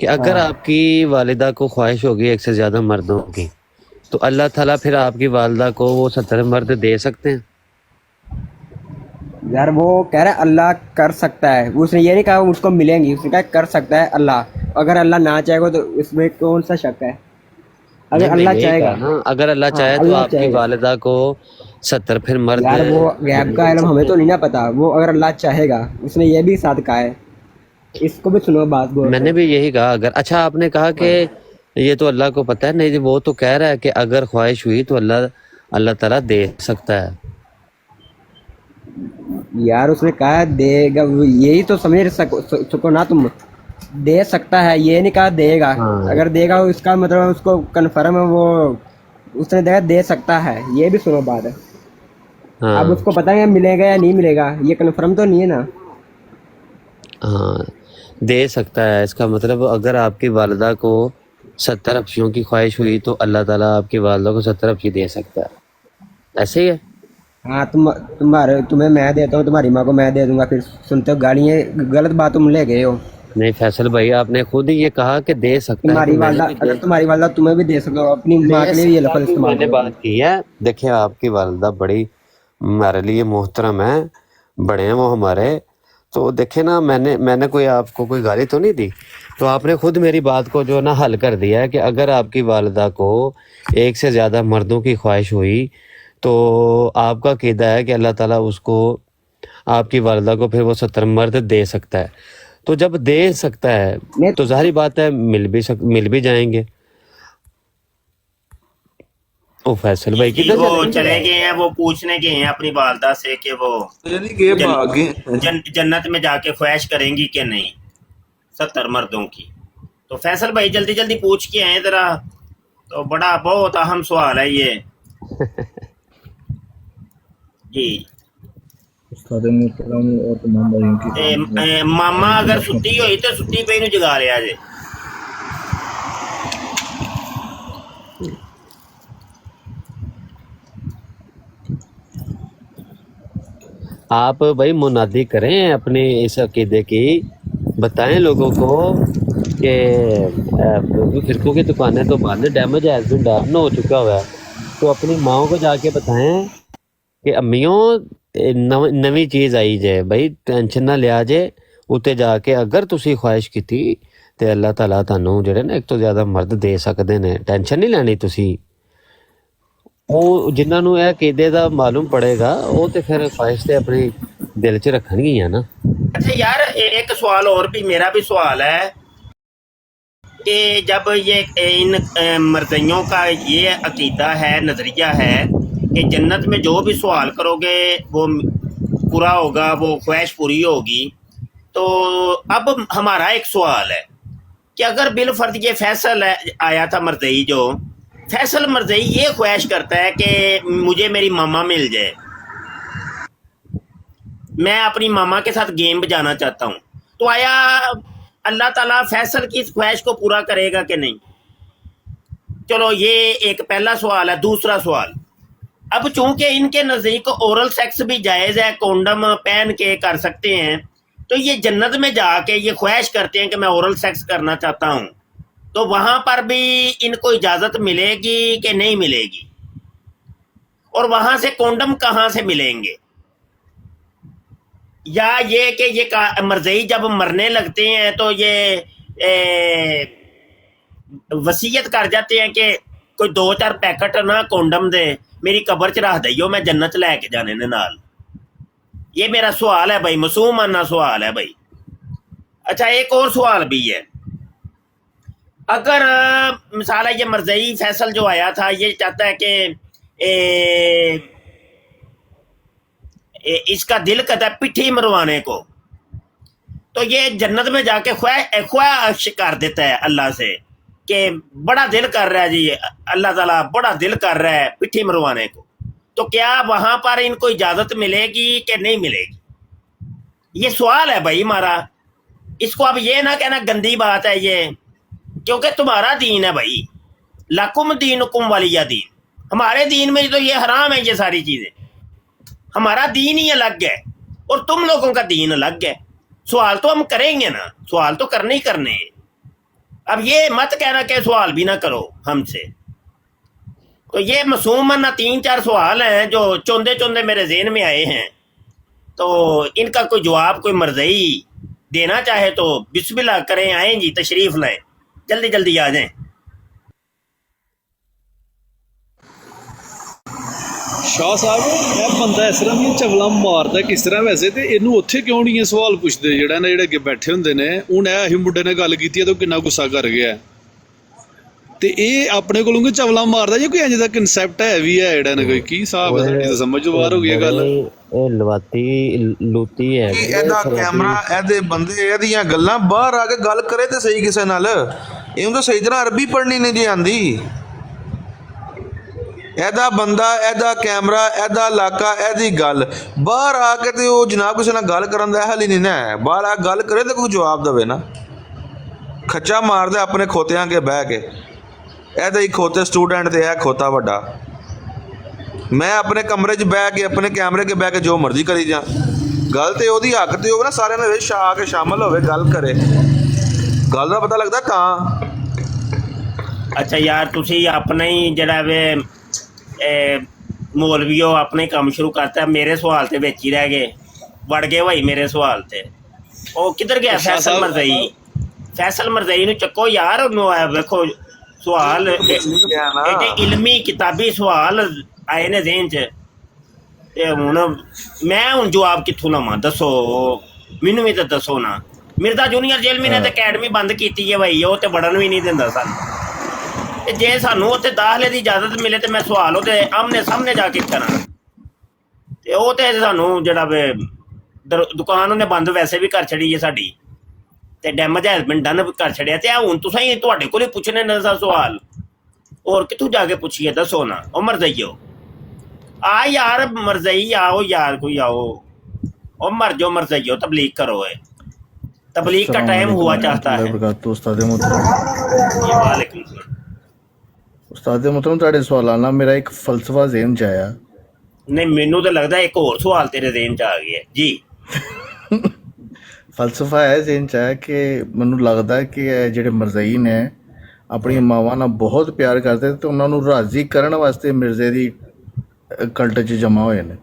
कि अगर आपकी वालिदा को ख्वाहिश होगी एक से ज़्यादा मर्दों की, तो अल्लाह ताला फिर आपकी वालिदा को वो 70 मर्द दे सकते हैं। यार वो कह रहा है अल्लाह कर सकता है, उसने ये नहीं कहा उसको मिलेंगी, उसने कहा कर सकता है अल्लाह। अगर अल्लाह ना चाहेगा तो इसमें कौन सा शक है? अगर अल्लाह चाहेगा ना, अगर अल्लाह चाहे तो आपकी वालिदा को 70 फिर मर्द। यार वो गैब का इल्म हमें तो नहीं ना पता, वो अगर अल्लाह चाहेगा, उसने ये भी साथ कहा है, इसको भी सुनो बात बोल। मैंने भी यही कहा। अगर अच्छा आपने कहा कि ये तो अल्लाह को पता है। नहीं, वो तो कह रहा है कि अगर ख्वाहिश हुई तो अल्लाह ताला दे सकता है। यार उसने कहा देगा, यही तो समझ सको ना तुम, दे सकता है, ये नहीं कहा देगा। हाँ। अगर देगा उसका मतलब उसको कन्फर्म है, वो उसने देखा दे सकता है, ये भी सुनो बात है। हाँ अब उसको पता है मिलेगा या नहीं मिलेगा, ये कन्फर्म तो नहीं है ना। हाँ, दे सकता है इसका मतलब अगर आपकी वालिदा को 70 अफियों की ख्वाहिश हुई तो अल्लाह ताला आपकी वालिदा को 70 अफी दे सकता है, ऐसे ही है। हाँ तुम्हें मैं देता हूँ, तुम्हारी माँ को मैं दे दूंगा, फिर सुनते हो गालियाँ, गलत बात तुम ले गए हो। नहीं फैसल भाई, आपने खुद ही ये कहा कि दे सकता है। तुम्हारी तो मैंने वालदा, भी अगर दे- तुम्हारी वालदा तुम्हें भी दे सकते हो, अपनी माँ के लिए भी ये लफ्ज़ इस्तेमाल मैंने करो। बात की है। देखिए आपकी वालिदा बड़ी हमारे लिए मोहतरम है, बड़े हैं वो हमारे। तो देखे ना, मैंने कोई आपको कोई गाली तो नहीं दी, तो आपने खुद मेरी बात को जो ना हल कर दिया है कि अगर आपकी वालिदा को एक से ज़्यादा मर्दों की ख्वाहिश हुई तो आपका क़ीदा है कि अल्लाह ताला उसको, आपकी वालिदा को फिर वो 70 मर्द दे सकता है। तो जब दे सकता है तो जाहिर बात है मिल भी जाएंगे। ओ फैसल भाई जी, किधर वो चले चले गए? गए हैं, वो पूछने गए हैं अपनी वालदा से कि वो जन्नत में जाके ख्वाहिश करेंगी कि नहीं 70 मर्दों की। तो फैसल भाई जल्दी जल्दी पूछ के आए जरा, तो बड़ा बहुत अहम सवाल है ये। जी मामा अगर सुती हुई तो सुती पे जगा लिया जे। आप भाई मुनादी करें अपने इस अकीदे की, बताएं लोगों को कि फिरकों की दुकानें तो बंद, डैमेज हैज बीन डन हो चुका हुआ है। तो अपनी माओ को जाके बताएं कि अम्मियों नवी चीज़ आई जाए, भाई टेंशन ना लिया जे। उत्ते जाके अगर तुसी ख्वाहिश की तो अल्लाह ताला तानू जेह्ड़े ना एक तो ज़्यादा मर्द दे सकते ने, टेंशन नहीं लैनी तुसी। ਉਹ ਜਿਨ੍ਹਾਂ ਨੂੰ ਇਹ ਕੀਦੇ ਦਾ ਮਾਲੂਮ ਪੜੇਗਾ ਉਹ ਤੇ ਫਿਰ ख्वाहिश ਤੇ अपने दिल च रखणगियां ना। अच्छा यार एक सवाल और भी, मेरा भी सवाल है कि जब ये इन मर्जियों का ये अकीदा है, नज़रिया है कि जन्नत में जो भी सवाल करोगे वो पूरा होगा, वो ख्वाहिश पूरी होगी, तो अब हमारा एक सवाल है कि अगर बिल फर्ज ये फैसल आया था मर्ज़ई, जो फैसल मर्ज़ई ये ख्वाहिश करता है कि मुझे मेरी मामा मिल जाए, मैं अपनी मामा के साथ गेम बजाना चाहता हूँ, तो आया अल्लाह ताला फैसल की इस ख्वाहिश को पूरा करेगा कि नहीं? चलो ये एक पहला सवाल है। दूसरा सवाल, अब चूंकि इनके नज़दीक ओरल सेक्स भी जायज़ है, कोंडम पहन के कर सकते हैं, तो ये जन्नत में जाके ये ख्वाहिश करते हैं कि मैं ओरल सेक्स करना चाहता हूँ, तो वहाँ पर भी इनको इजाज़त मिलेगी कि नहीं मिलेगी? और वहाँ से कोंडम कहाँ से मिलेंगे? या ये कि ये मर्ज़ई जब मरने लगते हैं तो ये वसीयत कर जाते हैं कि कोई 2-4 पैकेट ना कोंडम दे मेरी कबर च रख दईओ, मैं जन्नत लैके जाने ने नाल। ये मेरा सवाल है भाई, मासूमाना सवाल है भाई। अच्छा एक और सवाल भी है, अगर मिसाल है ये मर्ज़ई फैसल जो आया था ये चाहता है कि इसका दिल कहता है पिट्ठी मरवाने को, तो ये जन्नत में जाके ख्वाहिश कर देता है अल्लाह से कि बड़ा दिल कर रहा है जी, अल्लाह ताला बड़ा दिल कर रहा है पिट्ठी मरवाने को, तो क्या वहाँ पर इनको इजाज़त मिलेगी कि नहीं मिलेगी? ये सवाल है भाई हमारा। इसको अब ये ना कहना गंदी बात है ये, क्योंकि तुम्हारा दीन है भाई, लकुम दीनुकुम वलिया दीन। हमारे दीन में तो ये हराम है, ये सारी चीज़ें। हमारा दीन ही अलग है और तुम लोगों का दीन अलग है। सवाल तो हम करेंगे ना, सवाल तो करने ही करने हैं। अब ये मत कहना कि सवाल भी ना करो हमसे। तो ये मासूमाना 3-4 सवाल हैं जो चौंधे चौंधे मेरे ज़हन में आए हैं, तो इनका कोई जवाब कोई मर्ज़ई देना चाहे तो बिस्मिल्लाह करें, आएँ जी, तशरीफ़ लाएं, जल्दी जल्दी आ जाएं। शाह साहब ਇਹ ਬੰਦਾ ਇਸ ਤਰ੍ਹਾਂ ਦੀਆਂ ਚਵਲਾਂ ਮਾਰਦਾ ਕਿਸ ਤਰ੍ਹਾਂ ਵੈਸੇ, ਤੇ ਇਹਨੂੰ ਉੱਥੇ ਕਿਉਂ ਨਹੀਂ ਇਹ ਸਵਾਲ ਪੁੱਛਦੇ ਜਿਹੜੇ ਅੱਗੇ ਬੈਠੇ ਹੁੰਦੇ ਨੇ? ਹੁਣ ਇਹ ਅਸੀਂ ਮੁੰਡੇ ਨੇ ਗੱਲ ਕੀਤੀ ਹੈ ਤਾਂ ਕਿੰਨਾ ਗੁੱਸਾ ਕਰ ਗਿਆ। ਤੇ ਇਹ ਆਪਣੇ ਕੋਲੋਂ ਕੋਈ ਚਵਲਾ ਮਾਰਦਾ ਜਾਂ ਕੋਈ ਇੰਜ ਦਾ ਕਨਸੈਪਟ ਹੈ ਵੀ ਹੈ ਜਿਹੜਾ ਨਾ ਕੋਈ ਕੀ ਹਿਸਾਬ ਹੈ ਸਾਡੀ ਤਾਂ ਸਮਝ ਤੋਂ ਬਾਹਰ ਹੋ ਗਈ ਇਹ ਗੱਲ। ਇਹ ਲਵਾਤੀ ਲੂਤੀ ਹੈ ਇਹਦਾ ਕੈਮਰਾ, ਇਹਦੇ ਬੰਦੇ, ਇਹਦੀਆਂ ਗੱਲਾਂ, ਬਾਹਰ ਆ ਕੇ ਗੱਲ ਕਰੇ ਤੇ ਸਹੀ ਕਿਸੇ ਨਾਲ। ਇਹਨੂੰ ਤਾਂ ਸਹੀ ਤਰ੍ਹਾਂ ਅਰਬੀ ਪੜ੍ਹਨੀ ਨਹੀਂ ਜੀ ਆਂਦੀ। ਇਹਦਾ ਬੰਦਾ, ਇਹਦਾ ਕੈਮਰਾ, ਇਹਦਾ ਇਲਾਕਾ, ਇਹਦੀ ਗੱਲ, ਬਾਹਰ ਆ ਕੇ ਤੇ ਉਹ ਜਨਾਬ ਕਿਸੇ ਨਾਲ ਗੱਲ ਕਰਨ ਦਾ ਹਾਲ ਹੀ ਨਹੀਂ ਨਾ। ਬਾਹਰ ਆ ਗੱਲ ਕਰੇ ਤੇ ਕੋਈ ਜਵਾਬ ਦੇਵੇ ਨਾ। ਖੱਚਾ ਮਾਰਦਾ ਆਪਣੇ ਖੋਤਿਆਂ ਕੇ ਬਹਿ ਕੇ। ਇਹਦਾ ਹੀ ਖੋਤੇ ਸਟੂਡੈਂਟ ਤੇ ਇਹ ਖੋਤਾ ਵੱਡਾ। ਮੈਂ ਆਪਣੇ ਕਮਰੇ 'ਚ ਬਹਿ ਕੇ, ਆਪਣੇ ਕੈਮਰੇ ਕੇ ਬਹਿ ਕੇ ਜੋ ਮਰਜ਼ੀ ਕਰੀ ਜਾ। ਗੱਲ ਤੇ ਉਹਦੀ ਹੱਕ ਤੇ ਹੋਵੇ ਨਾ, ਸਾਰਿਆਂ ਦੇ ਵਿੱਚ ਆ ਕੇ ਸ਼ਾਮਲ ਹੋਵੇ, ਗੱਲ ਕਰੇ, ਗੱਲ ਦਾ ਪਤਾ ਲੱਗਦਾ ਤਾਂ। ਅੱਛਾ ਯਾਰ, ਤੁਸੀਂ ਆਪਣਾ ਹੀ ਜਿਹੜਾ ਵੇ ਮੌਲਵੀਓ ਆਪਣੇ ਕੰਮ ਸ਼ੁਰੂ ਕਰਤਾ, ਮੇਰੇ ਸਵਾਲ ਤੇ ਵਿੱਚ ਹੀ ਰਹਿ ਗਏ, ਵੜ ਗਏ ਭਾਈ ਮੇਰੇ ਸਵਾਲ ਤੇ। ਉਹ ਕਿੱਧਰ ਗਿਆ ਫੈਸਲ ਮਰਜ਼ਈ? ਫੈਸਲ ਮਰਜ਼ਈ ਨੂੰ ਚੱਕੋ ਯਾਰ, ਉਹਨੂੰ ਵੇਖੋ ਸਵਾਲ ਇਹਦੇ ਇਲਮੀ ਕਿਤਾਬੀ ਸਵਾਲ ਆਏ ਨੇ ਜ਼ੇਨ 'ਚ, ਤੇ ਹੁਣ ਮੈਂ ਹੁਣ ਜਵਾਬ ਕਿੱਥੋਂ ਲਵਾਂ? ਦੱਸੋ ਮੈਨੂੰ ਵੀ ਤਾਂ ਦੱਸੋ ਨਾ। ਮਿਰਜ਼ਾ ਜੂਨੀਅਰ ਜੇਲਮੀ ਨੇ ਤਾਂ ਅਕੈਡਮੀ ਬੰਦ ਕੀਤੀ ਹੈ ਭਾਈ, ਉਹ ਤੇ ਵੜਨ ਵੀ ਨਹੀਂ ਦਿੰਦਾ ਸਾਨੂੰ। ਤੇ ਜੇ ਸਾਨੂੰ ਉੱਥੇ ਦਾਖਲੇ ਦੀ ਇਜਾਜ਼ਤ ਮਿਲੇ ਤੇ ਮੈਂ ਸਵਾਲ ਉਹਦੇ ਆਮਨੇ ਸਾਹਮਣੇ ਜਾ ਕੇ ਕਰਾਂ। ਤੇ ਉਹ ਤੇ ਸਾਨੂੰ ਜਿਹੜਾ ਵੇ ਦੁਕਾਨ ਉਹਨੇ ਬੰਦ ਵੈਸੇ ਵੀ ਕਰ ਛੜੀ ਹੈ ਸਾਡੀ, ਤੇ ਡੈਮੇਜ ਹੈਜ਼ਬੈਂਡ ਡਨ ਕਰ ਛੜਿਆ। ਤੇ ਹੁਣ ਤੁਸੀਂ ਤੁਹਾਡੇ ਕੋਲ ਹੀ ਪੁੱਛਣੇ ਨੇ ਸਵਾਲ, ਹੋਰ ਕਿੱਥੋਂ ਜਾ ਕੇ ਪੁੱਛੀਏ? ਦੱਸੋ ਨਾ। ਉਹ ਮਰਜ਼ਈਓ ਆ ਯਾਰ, ਮਰਜ਼ਈ ਆਓ यार, कोई आओ। और मर जाओ मरज़इयो, तबलीग करो है, तबलीग का टाइम हुआ चाहता है। ਉਸਤਾਦ ਮੁਹਤਰਮ, ਤੁਹਾਡੇ ਸਵਾਲਾਂ ਨਾਲ ਮੇਰਾ ਇੱਕ ਫਲਸਫਾ ਜ਼ਿਹਨ 'ਚ ਆਇਆ। ਨਹੀਂ, ਮੈਨੂੰ ਤਾਂ ਲੱਗਦਾ ਇੱਕ ਹੋਰ ਸਵਾਲ ਤੇਰੇ ਜ਼ਿਹਨ 'ਚ ਆ ਗਿਆ ਜੀ। ਫਲਸਫਾ ਹੈ ਜ਼ਿਹਨ 'ਚ ਆਇਆ ਕਿ ਮੈਨੂੰ ਲੱਗਦਾ ਕਿ ਇਹ ਜਿਹੜੇ ਮਰਜ਼ਈ ਨੇ ਆਪਣੀਆਂ ਮਾਵਾਂ ਨਾਲ ਬਹੁਤ ਪਿਆਰ ਕਰਦੇ ਤੇ ਉਹਨਾਂ ਨੂੰ ਰਾਜ਼ੀ ਕਰਨ ਵਾਸਤੇ ਮਿਰਜ਼ੇ ਦੀ ਕਲਟ 'ਚ ਜਮਾ ਹੋਏ ਨੇ।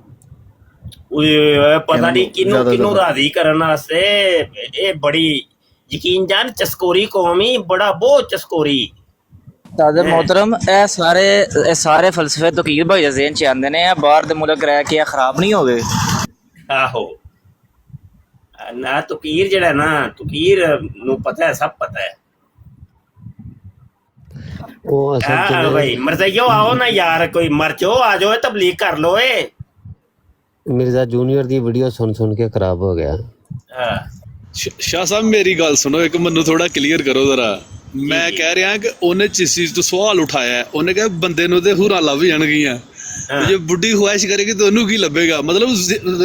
ਪਤਾ ਨਹੀਂ ਕਿਹਨੂੰ ਰਾਜ਼ੀ ਕਰਨ ਵਾਸਤੇ। ਇਹ ਬੜੀ ਯਕੀਨ ਜਾਨ ਚਸਕੋਰੀ ਕੌਮ ਹੀ, ਬੜਾ ਬਹੁਤ ਚਸਕੋਰੀ। ਉਸਤਾਦ मोहतरम, ਇਹ ਸਾਰੇ ਫਲਸਫੇ ਤਕੀਰ ਭਾਈ ਦੇ ਜ਼ਿਹਨ 'ਚ ਆਉਂਦੇ ਨੇ। ਬਾਹਰ ਦੇ ਮੁਲਕ ਰਹਿ ਕੇ ਖਰਾਬ ਨਹੀਂ ਹੋ ਗਏ। ਆਹੋ ਨਾ, ਤਕੀਰ ਜਿਹੜਾ ਨਾ, ਤਕੀਰ ਨੂੰ ਪਤਾ ਹੈ, ਸਭ ਪਤਾ ਹੈ। ਉਹ ਹਾਂ ਭਾਈ ਮਰਜ਼ਈਓ ਆਓ ਨਾ ਯਾਰ, ਕੋਈ ਮਰਚੋ ਆ ਜਾਓ, ਤਬਲੀਗ ਕਰ ਲੋ। ਏ ਮਿਰਜ਼ਾ ਜੂਨੀਅਰ ਦੀ ਵੀਡੀਓ ਸੁਣ ਕੇ ਖਰਾਬ ਹੋ ਗਿਆ। ਸ਼ਾਹ ਸਾਹਿਬ ਮੇਰੀ ਗੱਲ ਸੁਣੋ, ਇੱਕ ਮੈਨੂੰ ਥੋੜਾ ਕਲੀਅਰ ਕਰੋ ਜ਼ਰਾ। ਮੈਂ ਕਹਿ ਰਿਹਾ ਕਿ ਉਹਨੇ ਜਿਸ ਚੀਜ਼ ਤੋਂ ਸਵਾਲ ਉਠਾਇਆ, ਉਹਨੇ ਕਿਹਾ ਬੰਦੇ ਨੂੰ ਤੇ ਹੁਰਾਂ ਲੱਭ ਜਾਣਗੀਆਂ, ਜੇ ਬੁੱਢੀ ਖੁਆਇਸ਼ ਕਰੇਗੀ ਤਾਂ ਉਹਨੂੰ ਕੀ ਲੱਭੇਗਾ? ਮਤਲਬ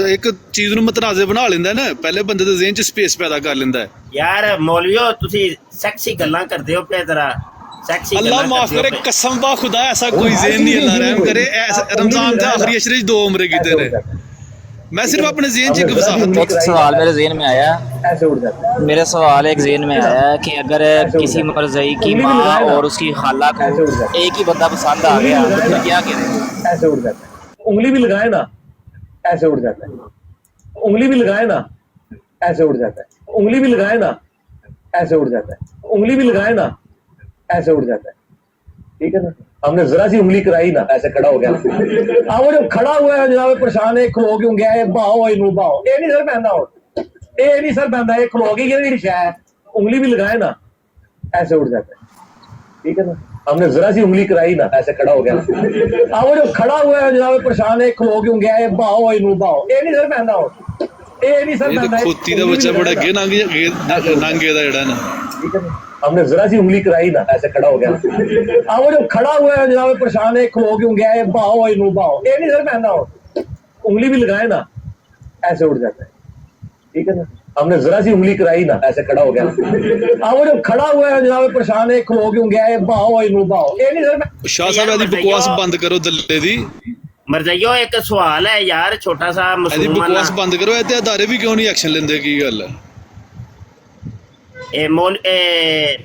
ਇੱਕ ਚੀਜ਼ ਨੂੰ ਮਤਨਾਜ਼ੇ ਬਣਾ ਲੈਂਦਾ ਨਾ, ਪਹਿਲੇ ਬੰਦੇ ਦੇ ਜ਼ਿਹਨ 'ਚ ਸਪੇਸ ਪੈਦਾ ਕਰ ਲੈਂਦਾ। ਯਾਰ ਮੌਲਵੀਓ, ਤੁਸੀਂ ਸੈਕਸੀ ਗੱਲਾਂ ਕਰਦੇ ਹੋ ਪਏ ਜ਼ਰਾ। अल्लाह माफ करे, कसम बा खुदा ऐसा कोई ज़हन नहीं, अल्लाह रहम करे। रमजान के आखिरी अशरे 2 उम्रे कीते ने। मैं सिर्फ अपने ज़हन से वजाहत। एक सवाल मेरे ज़हन में आया, मेरा सवाल एक ज़हन में आया कि अगर किसी मरज़ई की माँ और उसकी खाला को एक ही बंदा पसंद आ गया तो फिर क्या करें? ऐसे उड़ जाता है, उंगली भी लगाए ना ऐसे उड़ जाता है, उंगली भी लगाए ना ऐसे उड़ जाता है, उंगली भी लगाए ना ऐसे उड़ जाता है, उंगली भी लगाए ना ऐसे उड़ जाता है। ठीक है ना, हमने जरा सी उंगली कराई ना, ऐसे खड़ा हो गया। अब वो जो खड़ा हुआ है जनाब परेशान है, खलो क्यों गया है, बाओ इनू बाओ, ये नहीं सर पहनता हो, ये नहीं सर पहनता, ये खलो की नहीं रिक्शा है, उंगली भी लगाए ना ऐसे उड़ जाता है। ठीक है ना, हमने जरा सी उंगली कराई ना, ऐसे खड़ा हो गया। अब वो जो खड़ा हुआ है जनाब परेशान है, खलो क्यों गया है, बाओ इनू बाओ, ये नहीं सर पहनता हो, ये नहीं सर पहनता। खोती दा बच्चा बड़ा गे नांगे दा जेड़ा ना। ठीक है ना, हमने जरा सी उंगली कराई ना, ऐसे खड़ा हो गया। अब वो जो खड़ा हुआ है जनाब परेशान है, खलो क्यों गया है, बाओ इनू बाओ, ये नहीं सर पहनता हो, उंगली भी लगाए ना ऐसे उड़ जाता है। ठीक है ना, हमने जरा सी उंगली कराई ना, ऐसे खड़ा हो गया। अब वो जो खड़ा हुआ है जनाब परेशान है, खलो क्यों गया है, बाओ इनू बाओ, ये नहीं सर। शाह साहब आदि बकवास बंद करो दल्ले दी। मरज़इयो एक सवाल है यार, छोटा सा मुसलमान, बकवास बंद करो। ऐ ते अदारे भी क्यों नहीं एक्शन लेंदे, की गल है?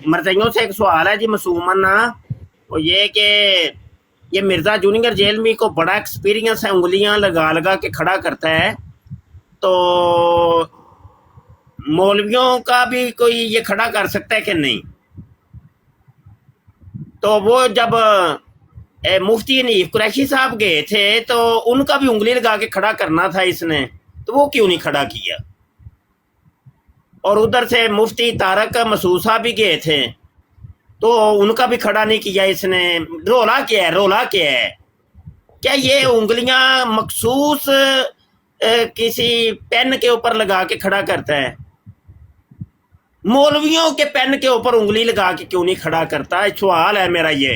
मरज़इयों से एक सवाल है जी मासूमाना, वो ये कि ये मिर्ज़ा जूनियर जेलमी को बड़ा एक्सपीरियंस है, उंगलियां लगा लगा के खड़ा करता है, तो मौलवियों का भी कोई ये खड़ा कर सकता है कि नहीं? तो वो जब मुफ्ती हनीफ कुरैशी साहब गए थे तो उनका भी उंगली लगा के खड़ा करना था इसने, तो वो क्यों नहीं खड़ा किया? और उधर से मुफ्ती तारक मसूद साहब भी गए थे, तो उनका भी खड़ा नहीं किया इसने। रोला क्या है, रोला क्या है? क्या ये उंगलियां मखसूस किसी पेन के ऊपर लगा के खड़ा करता है? मौलवियों के पेन के ऊपर उंगली लगा के क्यों नहीं खड़ा करता? सवाल है मेरा ये।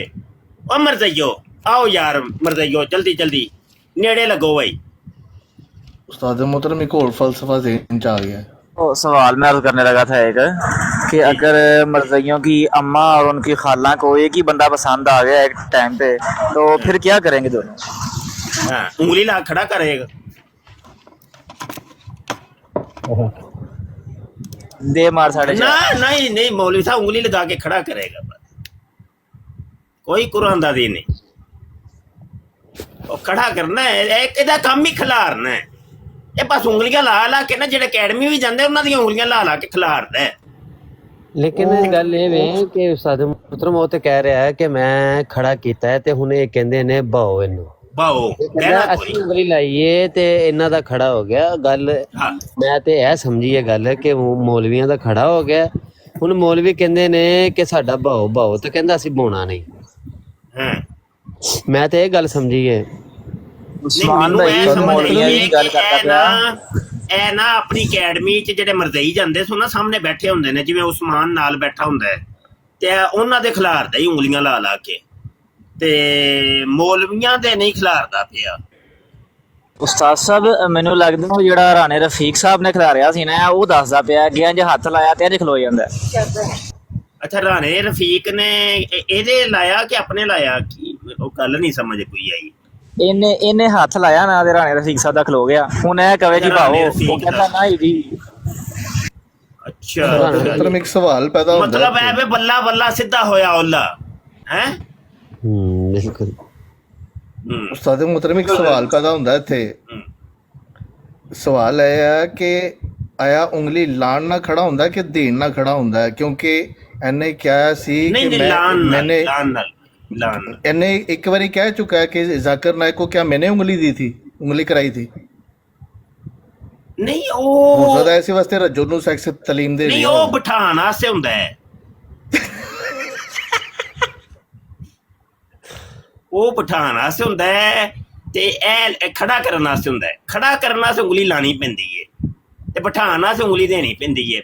और मरजइयो आओ यार, मरजइयो जल्दी जल्दी नेड़े लगो भाई। उस्ताद मोहतरम एक और फलसफा ज़हन च आ गया है। तो सवाल मैं अर्ज करने लगा था एक कि अगर मरज़इयों की अम्मा और उनकी खाला को एक ही बंदा पसंद आ गया एक टाइम पे, तो फिर क्या करेंगे दोनों? हाँ, उंगली ला खड़ा करेगा। दे मार साढ़े ना नहीं नहीं, मौलवी साहब उंगली लगा के खड़ा करेगा बस। कोई कुरानदादी नहीं, वो खड़ा करना है। एक इहदा काम ही खिलारना है। ये बस उंगलियां ला ला के ना जेडे अकैडमी भी जाते उन्हां दी उंगलियां ला ला के खिलारदा है। लेकिन गल ये वे कि उस्ताद मोहतरम वो तो कह रहा है कि मैं खड़ा कीता है ते हुण ये कहंदे ने बाओ इनू बाओ ਅਸੀਂ ਉਂਗਲੀ ਲਾਈਏ ਤੇ ਇਹਨਾਂ ਦਾ ਖੜਾ ਹੋ ਗਿਆ। ਗੱਲ ਮੈਂ ਤੇ ਇਹ ਸਮਝੀ ਇਹ ਗੱਲ ਕਿ ਮੌਲਵੀਆਂ ਦਾ ਖੜਾ ਹੋ ਗਿਆ। ਹੁਣ ਮੌਲਵੀ ਕਹਿੰਦੇ ਨੇ ਕਿ ਸਾਡਾ ਬਾਓ ਬਾਓ ਤੇ ਕਹਿੰਦਾ ਅਸੀਂ ਬਾਉਣਾ ਨਹੀਂ। ਮੈਂ ਤੇ ਇਹ ਗੱਲ ਸਮਝੀ ਹੈ। ਉਸਮਾਨ ਭਾਈ ਮੌਲਵੀਆਂ ਦੀ ਗੱਲ ਕਰਦਾ ਪਿਆ। ਇਹ ਨਾ ਆਪਣੀ ਅਕੈਡਮੀ 'ਚ ਜਿਹੜੇ ਮਰਜ਼ਈ ਜਾਂਦੇ ਸੋ ਨਾ ਸਾਹਮਣੇ ਬੈਠੇ ਹੁੰਦੇ ਨੇ, ਜਿਵੇਂ ਉਸਮਾਨ ਨਾਲ ਬੈਠਾ ਹੁੰਦਾ ਹੈ ਤੇ ਉਹਨਾਂ ਦੇ ਖਿਲਾਰਦਾ ਹੀ ਉਂਗਲੀਆਂ ਲਾ ਲਾ ਕੇ, ਤੇ ਮੌਲਵੀਆਂ ਦੇ ਨਹੀਂ ਖਿਲਾਰਦਾ ਪਿਆ। ਉਸਤਾਦ ਸਾਹਿਬ ਮੈਨੂੰ ਲੱਗਦਾ ਉਹ ਜਿਹੜਾ ਰਾਣੇ ਰਫੀਕ ਸਾਹਿਬ ਨੇ ਖਿਲਾਰਿਆ ਸੀ ਨਾ, ਉਹ ਦੱਸਦਾ ਪਿਆ ਕਿ ਇੰਜ ਹੱਥ ਲਾਇਆ ਤੇ ਇੰਜ ਖਲੋ ਜਾਂਦਾ। ਅੱਛਾ, ਰਾਣੇ ਰਫੀਕ ਨੇ ਇਹਦੇ ਲਾਇਆ ਕਿ ਆਪਣੇ ਲਾਇਆ? ਕੀ ਉਹ ਗੱਲ ਨਹੀਂ ਸਮਝ ਕੋਈ ਆਈ। ਇਹਨੇ ਹੱਥ ਲਾਇਆ ਨਾ ਤੇ ਰਾਣੇ ਰਫੀਕ ਸਾਹਿਬ ਦਾ ਖਲੋ ਗਿਆ। ਹੁਣ ਇਹ ਕਵੇ ਜੀ ਭਾਓ, ਉਹ ਕਹਿੰਦਾ ਨਹੀਂ ਜੀ। ਅੱਛਾ, ਮਤਲਬ ਇੱਕ ਸਵਾਲ ਪੈਦਾ ਹੁੰਦਾ ਮਤਲਬ ਐ ਵੇ ਬੱਲਾ ਬੱਲਾ ਸਿੱਧਾ ਹੋਇਆ ਓਲਾ ਹੈ। ਬਿਲਕੁਲ ਉਸਤਾਦ ਮੁਹਤਰਮ ਇੱਕ ਸਵਾਲ ਪੈਦਾ ਹੁੰਦਾ ਇੱਥੇ। ਸਵਾਲ ਇਹ ਹੈ ਕਿ ਆਇਆ ਉਂਗਲੀ ਲਾਣ ਨਾਲ ਖੜਾ ਹੁੰਦਾ ਕਿ ਦੇਣ ਨਾਲ ਖੜਾ ਹੁੰਦਾ? ਕਿਉਂਕਿ ਇਹਨੇ ਕਿਹਾ ਸੀ ਕਿ मैंने ਇਹਨੇ ਇੱਕ ਵਾਰੀ ਕਹਿ ਚੁੱਕਾ है कि जाकिर नायक को क्या मैंने उंगली दी थी, उंगली कराई थी? ਨਹੀਂ ਹੋ ਉਹ ਸਕਦਾ ਇਸੇ ਵਾਸਤੇ ਰੱਜੋ ਨੂੰ ਸੈਕਸ ਤਾਲੀਮ ਦੇ ਨਹੀਂ, ਉਹ ਬਿਠਾਉਣ ਵਾਸਤੇ ਹੁੰਦਾ ਹੈ। ਉਹ ਬਿਠਾਉਣ ਵਾਸਤੇ ਹੁੰਦਾ ਹੈ ਤੇ ਇਹ ਖੜਾ ਕਰਨ ਵਾਸਤੇ ਹੁੰਦਾ ਹੈ। ਖੜਾ ਕਰਨ ਵਾਸਤੇ ਉਂਗਲੀ ਲਾਣੀ ਪੈਂਦੀ ਹੈ ਤੇ ਬਿਠਾਉਣ ਵਾਸਤੇ ਉਂਗਲੀ ਦੇਣੀ ਪੈਂਦੀ ਹੈ।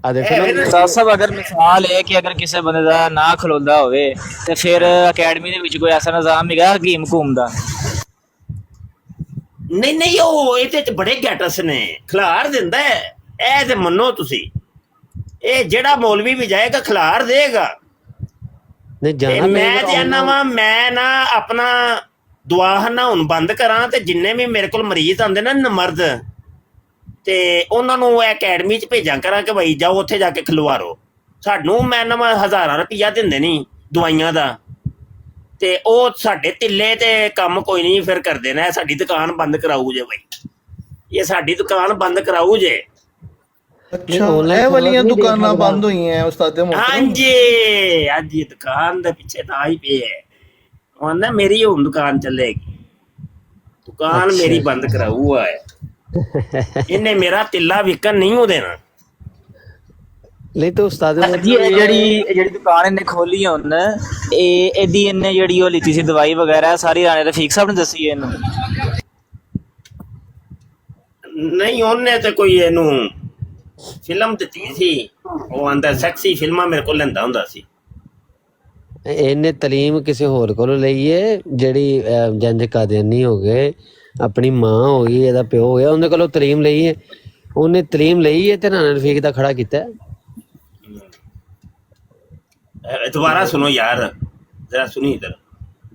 ਉਸਤਾਦ ਸਾਹਿਬ ਅਗਰ ਮਿਸਾਲ ਹੈ ਕਿ ਅਗਰ ਕਿਸੇ ਬੰਦੇ ਦਾ ਨਾ ਖਲੋਂਦਾ ਹੋਵੇ ਤੇ ਫਿਰ ਅਕੈਡਮੀ ਦੇ ਵਿੱਚ ਕੋਈ ਐਸਾ ਨਿਜ਼ਾਮ ਹੈਗਾ ਹਕੀਮ ਘੂਮ ਦਾ? ਨਹੀਂ ਨਹੀਂ, ਉਹ ਇਹਦੇ ਚ ਬੜੇ ਗੈਟਸ ਨੇ, ਖਿਲਾਰ ਦਿੰਦਾ ਹੈ। ਇਹ ਤੇ ਮੰਨੋ ਤੁਸੀਂ, ਇਹ ਜਿਹੜਾ ਮੌਲਵੀ ਵੀ ਜਾਏਗਾ ਖਿਲਾਰ ਦੇਗਾ। ਨਹੀਂ ਜਾਣਾ ਮੈਂ ਜਾਣਾ ਵਾ, ਮੈਂ ਨਾ ਆਪਣਾ ਦੁਆ ਨਾ ਹੁਣ ਬੰਦ ਕਰਾਂ ਤੇ ਜਿੰਨੇ ਵੀ ਮੇਰੇ ਕੋਲ ਮਰੀਜ਼ ਆਉਂਦੇ ਨਾ ਨਮਰਦ, ਤੇ ਉਹਨਾਂ ਨੂੰ ਅਕੈਡਮੀ 'ਚ ਭੇਜਾਂ ਕਰਾਂ ਕਿ ਬਈ ਜਾਓ ਉੱਥੇ ਜਾ ਕੇ ਖਿਲਵਾਰੋ। ਸਾਨੂੰ ਮੈਂ ਨਵਾਂ 1000 ਰੁਪਈਆ ਦਿੰਦੇ ਨਹੀਂ ਦਵਾਈਆਂ ਦਾ, ਤੇ ਉਹ ਸਾਡੇ ਤਿੱਲੇ ਤੇ ਕੰਮ ਕੋਈ ਨਹੀਂ ਫਿਰ ਕਰਦੇ ਨੇ। ਸਾਡੀ ਦੁਕਾਨ ਬੰਦ ਕਰਾਊ ਜੇ ਬਈ, ਇਹ ਸਾਡੀ ਦੁਕਾਨ ਬੰਦ ਕਰਾਊ ਜੇ। ਅੱਛਾ, ਇਹ ਵਾਲੀਆਂ ਦੁਕਾਨਾਂ ਬੰਦ ਹੋਈਆਂ ਉਸਤਾਦ ਮੁਹਤਰਮ? ਹਾਂਜੀ ਹਾਂਜੀ, ਦੁਕਾਨ ਦੇ ਪਿੱਛੇ ਤਾਂ ਹੀ ਪਏ ਹੈ। ਉਹਨੇ ਮੇਰੀ ਹੁਣ ਦੁਕਾਨ ਚੱਲੇਗੀ, ਦੁਕਾਨ ਮੇਰੀ ਬੰਦ ਕਰਾਊ ਹੈ। ਇਹਨੇ ਮੇਰਾ ਤਿੱਲਾ ਵਿਕਣ ਨਹੀਂ ਉਹ ਦੇਣਾ। ਨਹੀਂ ਤਾਂ ਉਸਤਾਦ ਜੀ ਜਿਹੜੀ ਦੁਕਾਨ ਇਹਨੇ ਖੋਲੀ ਹੁਣ ਇਹਦੀ ਇਹਨੇ ਜਿਹੜੀ ਉਹ ਲਿੱਤੀ ਸੀ ਦਵਾਈ ਵਗੈਰਾ ਸਾਰੀ ਰਾਣੇ ਰਫੀਕ ਸਾਹਿਬ ਨੇ ਦੱਸੀ ਹੈ ਇਹਨੂੰ? ਨਹੀਂ, ਉਹਨੇ ਤੇ ਕੋਈ ਇਹਨੂੰ ਫਿਲਮ ਦਿੱਤੀ ਸੀ, ਉਹ ਆਂਦਾ ਸੈਕਸੀ ਫਿਲਮਾਂ ਮੇਰੇ ਕੋਲ ਲੈਂਦਾ ਹੁੰਦਾ ਸੀ। ਇਹਨੇ ਤਾਲੀਮ ਕਿਸੇ ਹੋਰ ਕੋਲੋਂ ਲਈ ਹੈ, ਜਿਹੜੀ ਜੰਜ ਕਾਦੀਆਨੀ ਹੋ ਗਏ, ਆਪਣੀ ਮਾਂ ਹੋ ਗਈ, ਇਹਦਾ ਪਿਓ ਹੋ ਗਿਆ, ਉਹਦੇ ਕੋਲੋਂ ਤਾਲੀਮ ਲਈ ਹੈ। ਉਹਨੇ ਤਾਲੀਮ ਲਈ ਹੈ ਤੇ ਰਾਣਾ ਰਫੀਕ ਦਾ ਖੜਾ ਕੀਤਾ। दोबारा सुनो यार, जरा सुनिए इधर,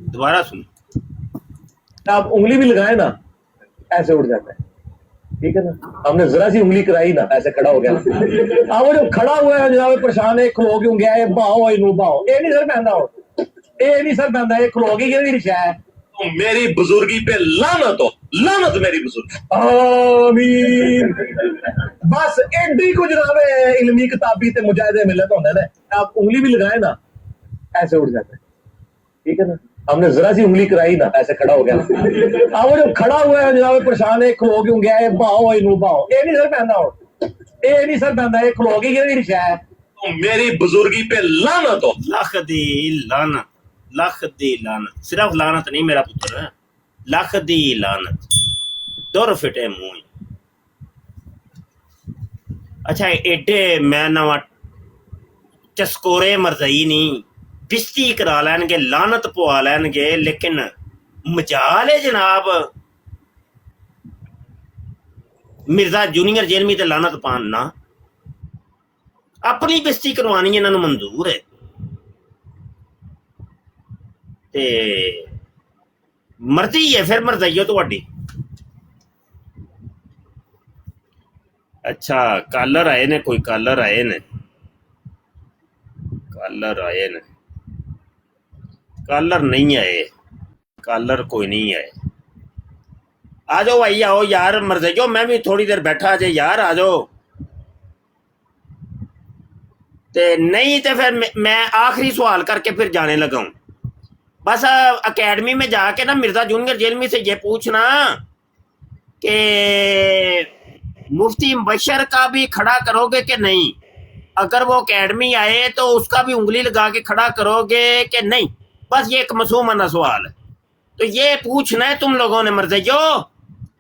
दोबारा सुनो। आप उंगली भी लगाए ना ऐसे उठ जाता है, ठीक है ना। हमने जरा सी उंगली कराई ना ऐसे खड़ा हो गया। अब वो जो खड़ा हुआ है जनाब परेशान है, खलो क्यों गया है, बाहो इनू बाहो, ये नहीं सर पैंदा हो, ये नहीं सर पैंदा, ये खलो गई केड़ी शै है। मेरी बुजुर्गी पे लानत हो, लानत मेरी बुजुर्ग, आमीन। बस एडी को जनाब इल्मी किताबी ते मुजाहिदे मिलत होंदे ने। आप उंगली भी लगाए ना ऐसे उठ जाता है, ठीक है ना। हमने जरा सी उंगली कराई ना ऐसे खड़ा हो गया। अब वो जो खड़ा हुआ है जनाब परेशान है, खलो क्यों गया है, बाहो इनू बाहो, ये नहीं सर पैंदा हो, ये नहीं सर पैंदा, ये खलो गई केड़ी शै है। मेरी बुजुर्गी पे लानत हो। लख दी लानत, सिर्फ लानत नहीं मेरा पुत्र, लख दी लानत, दुर फिटे मुंह। अच्छा एडे मैं नवा चस्कोरे मरजई नहीं बिस्ती करा लैनगे, लानत पवा लैनगे, लेकिन मजाल है जनाब मिर्जा जूनियर जेलमी ते लानत पान ना, अपनी बेइज्जती करवानी इन्हां नूं मंजूर है। ते मर्जी है फिर मरजाइयो तुहाडी। अच्छा कॉलर आए ने, कोई कॉलर आए ने, कॉलर नहीं आए, कॉलर कोई नहीं आए। आ जाओ भाई आओ यार मरजाइयो, मैं भी थोड़ी देर बैठा अजे यार, आ जाओ। ते नहीं तो फिर मैं आखिरी सवाल करके फिर जाने लगा हूँ। बस अकेडमी में जाके ना मिर्जा जूनियर जेलमी से ये पूछना कि मुफ्ती मुबशर का भी खड़ा करोगे कि नहीं, अगर वो अकेडमी आए तो उसका भी उंगली लगा के खड़ा करोगे कि नहीं। बस ये एक मासूमाना सवाल है, तो ये पूछना है तुम लोगों ने मरजाइयो,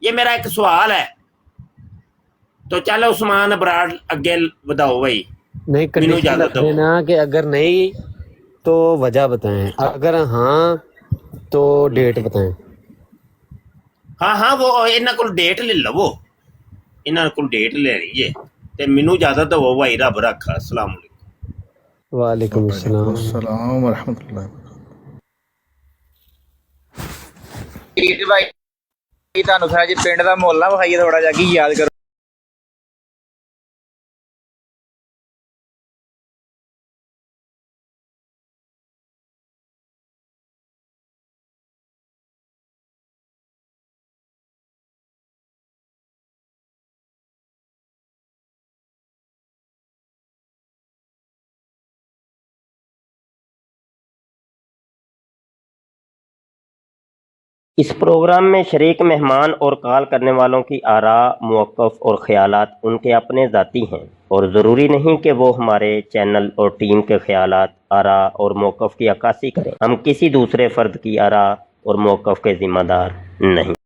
ये मेरा एक सवाल है। तो चलो उस्मान बराड़ अगे बताओ भाई। नहीं कंडीशन रख देना कि अगर नहीं तो वजह बताएं, अगर हाँ तो डेट बताएं। हाँ वो इन्हां कोल डेट ले लवो, इन्हां कोल डेट ले लीजिए ते मैनू इजाजत दो भाई, रब रखा। अस्सलाम वालेकुम। वालेकुम अस्सलाम। अस्सलाम व रहमतुल्लाह। भाई ਤੁਹਾਨੂੰ ਫਿਰ ਜੀ ਪਿੰਡ ਦਾ ਮੁੱਲ ਨਾ ਵਿਖਾਈਏ ਥੋੜਾ ਜਿਹਾ, ਕੀ ਯਾਦ ਕਰੋ। इस प्रोग्राम में शरीक मेहमान और कॉल करने वालों की आरा, मौक़िफ़ और ख़यालात उनके अपने ज़ाती हैं और ज़रूरी नहीं कि वो हमारे चैनल और टीम के ख़यालात, आरा और मौक़िफ़ की अक्कासी करें। हम किसी दूसरे फ़र्द की आरा और मौक़िफ़ के ज़िम्मेदार नहीं।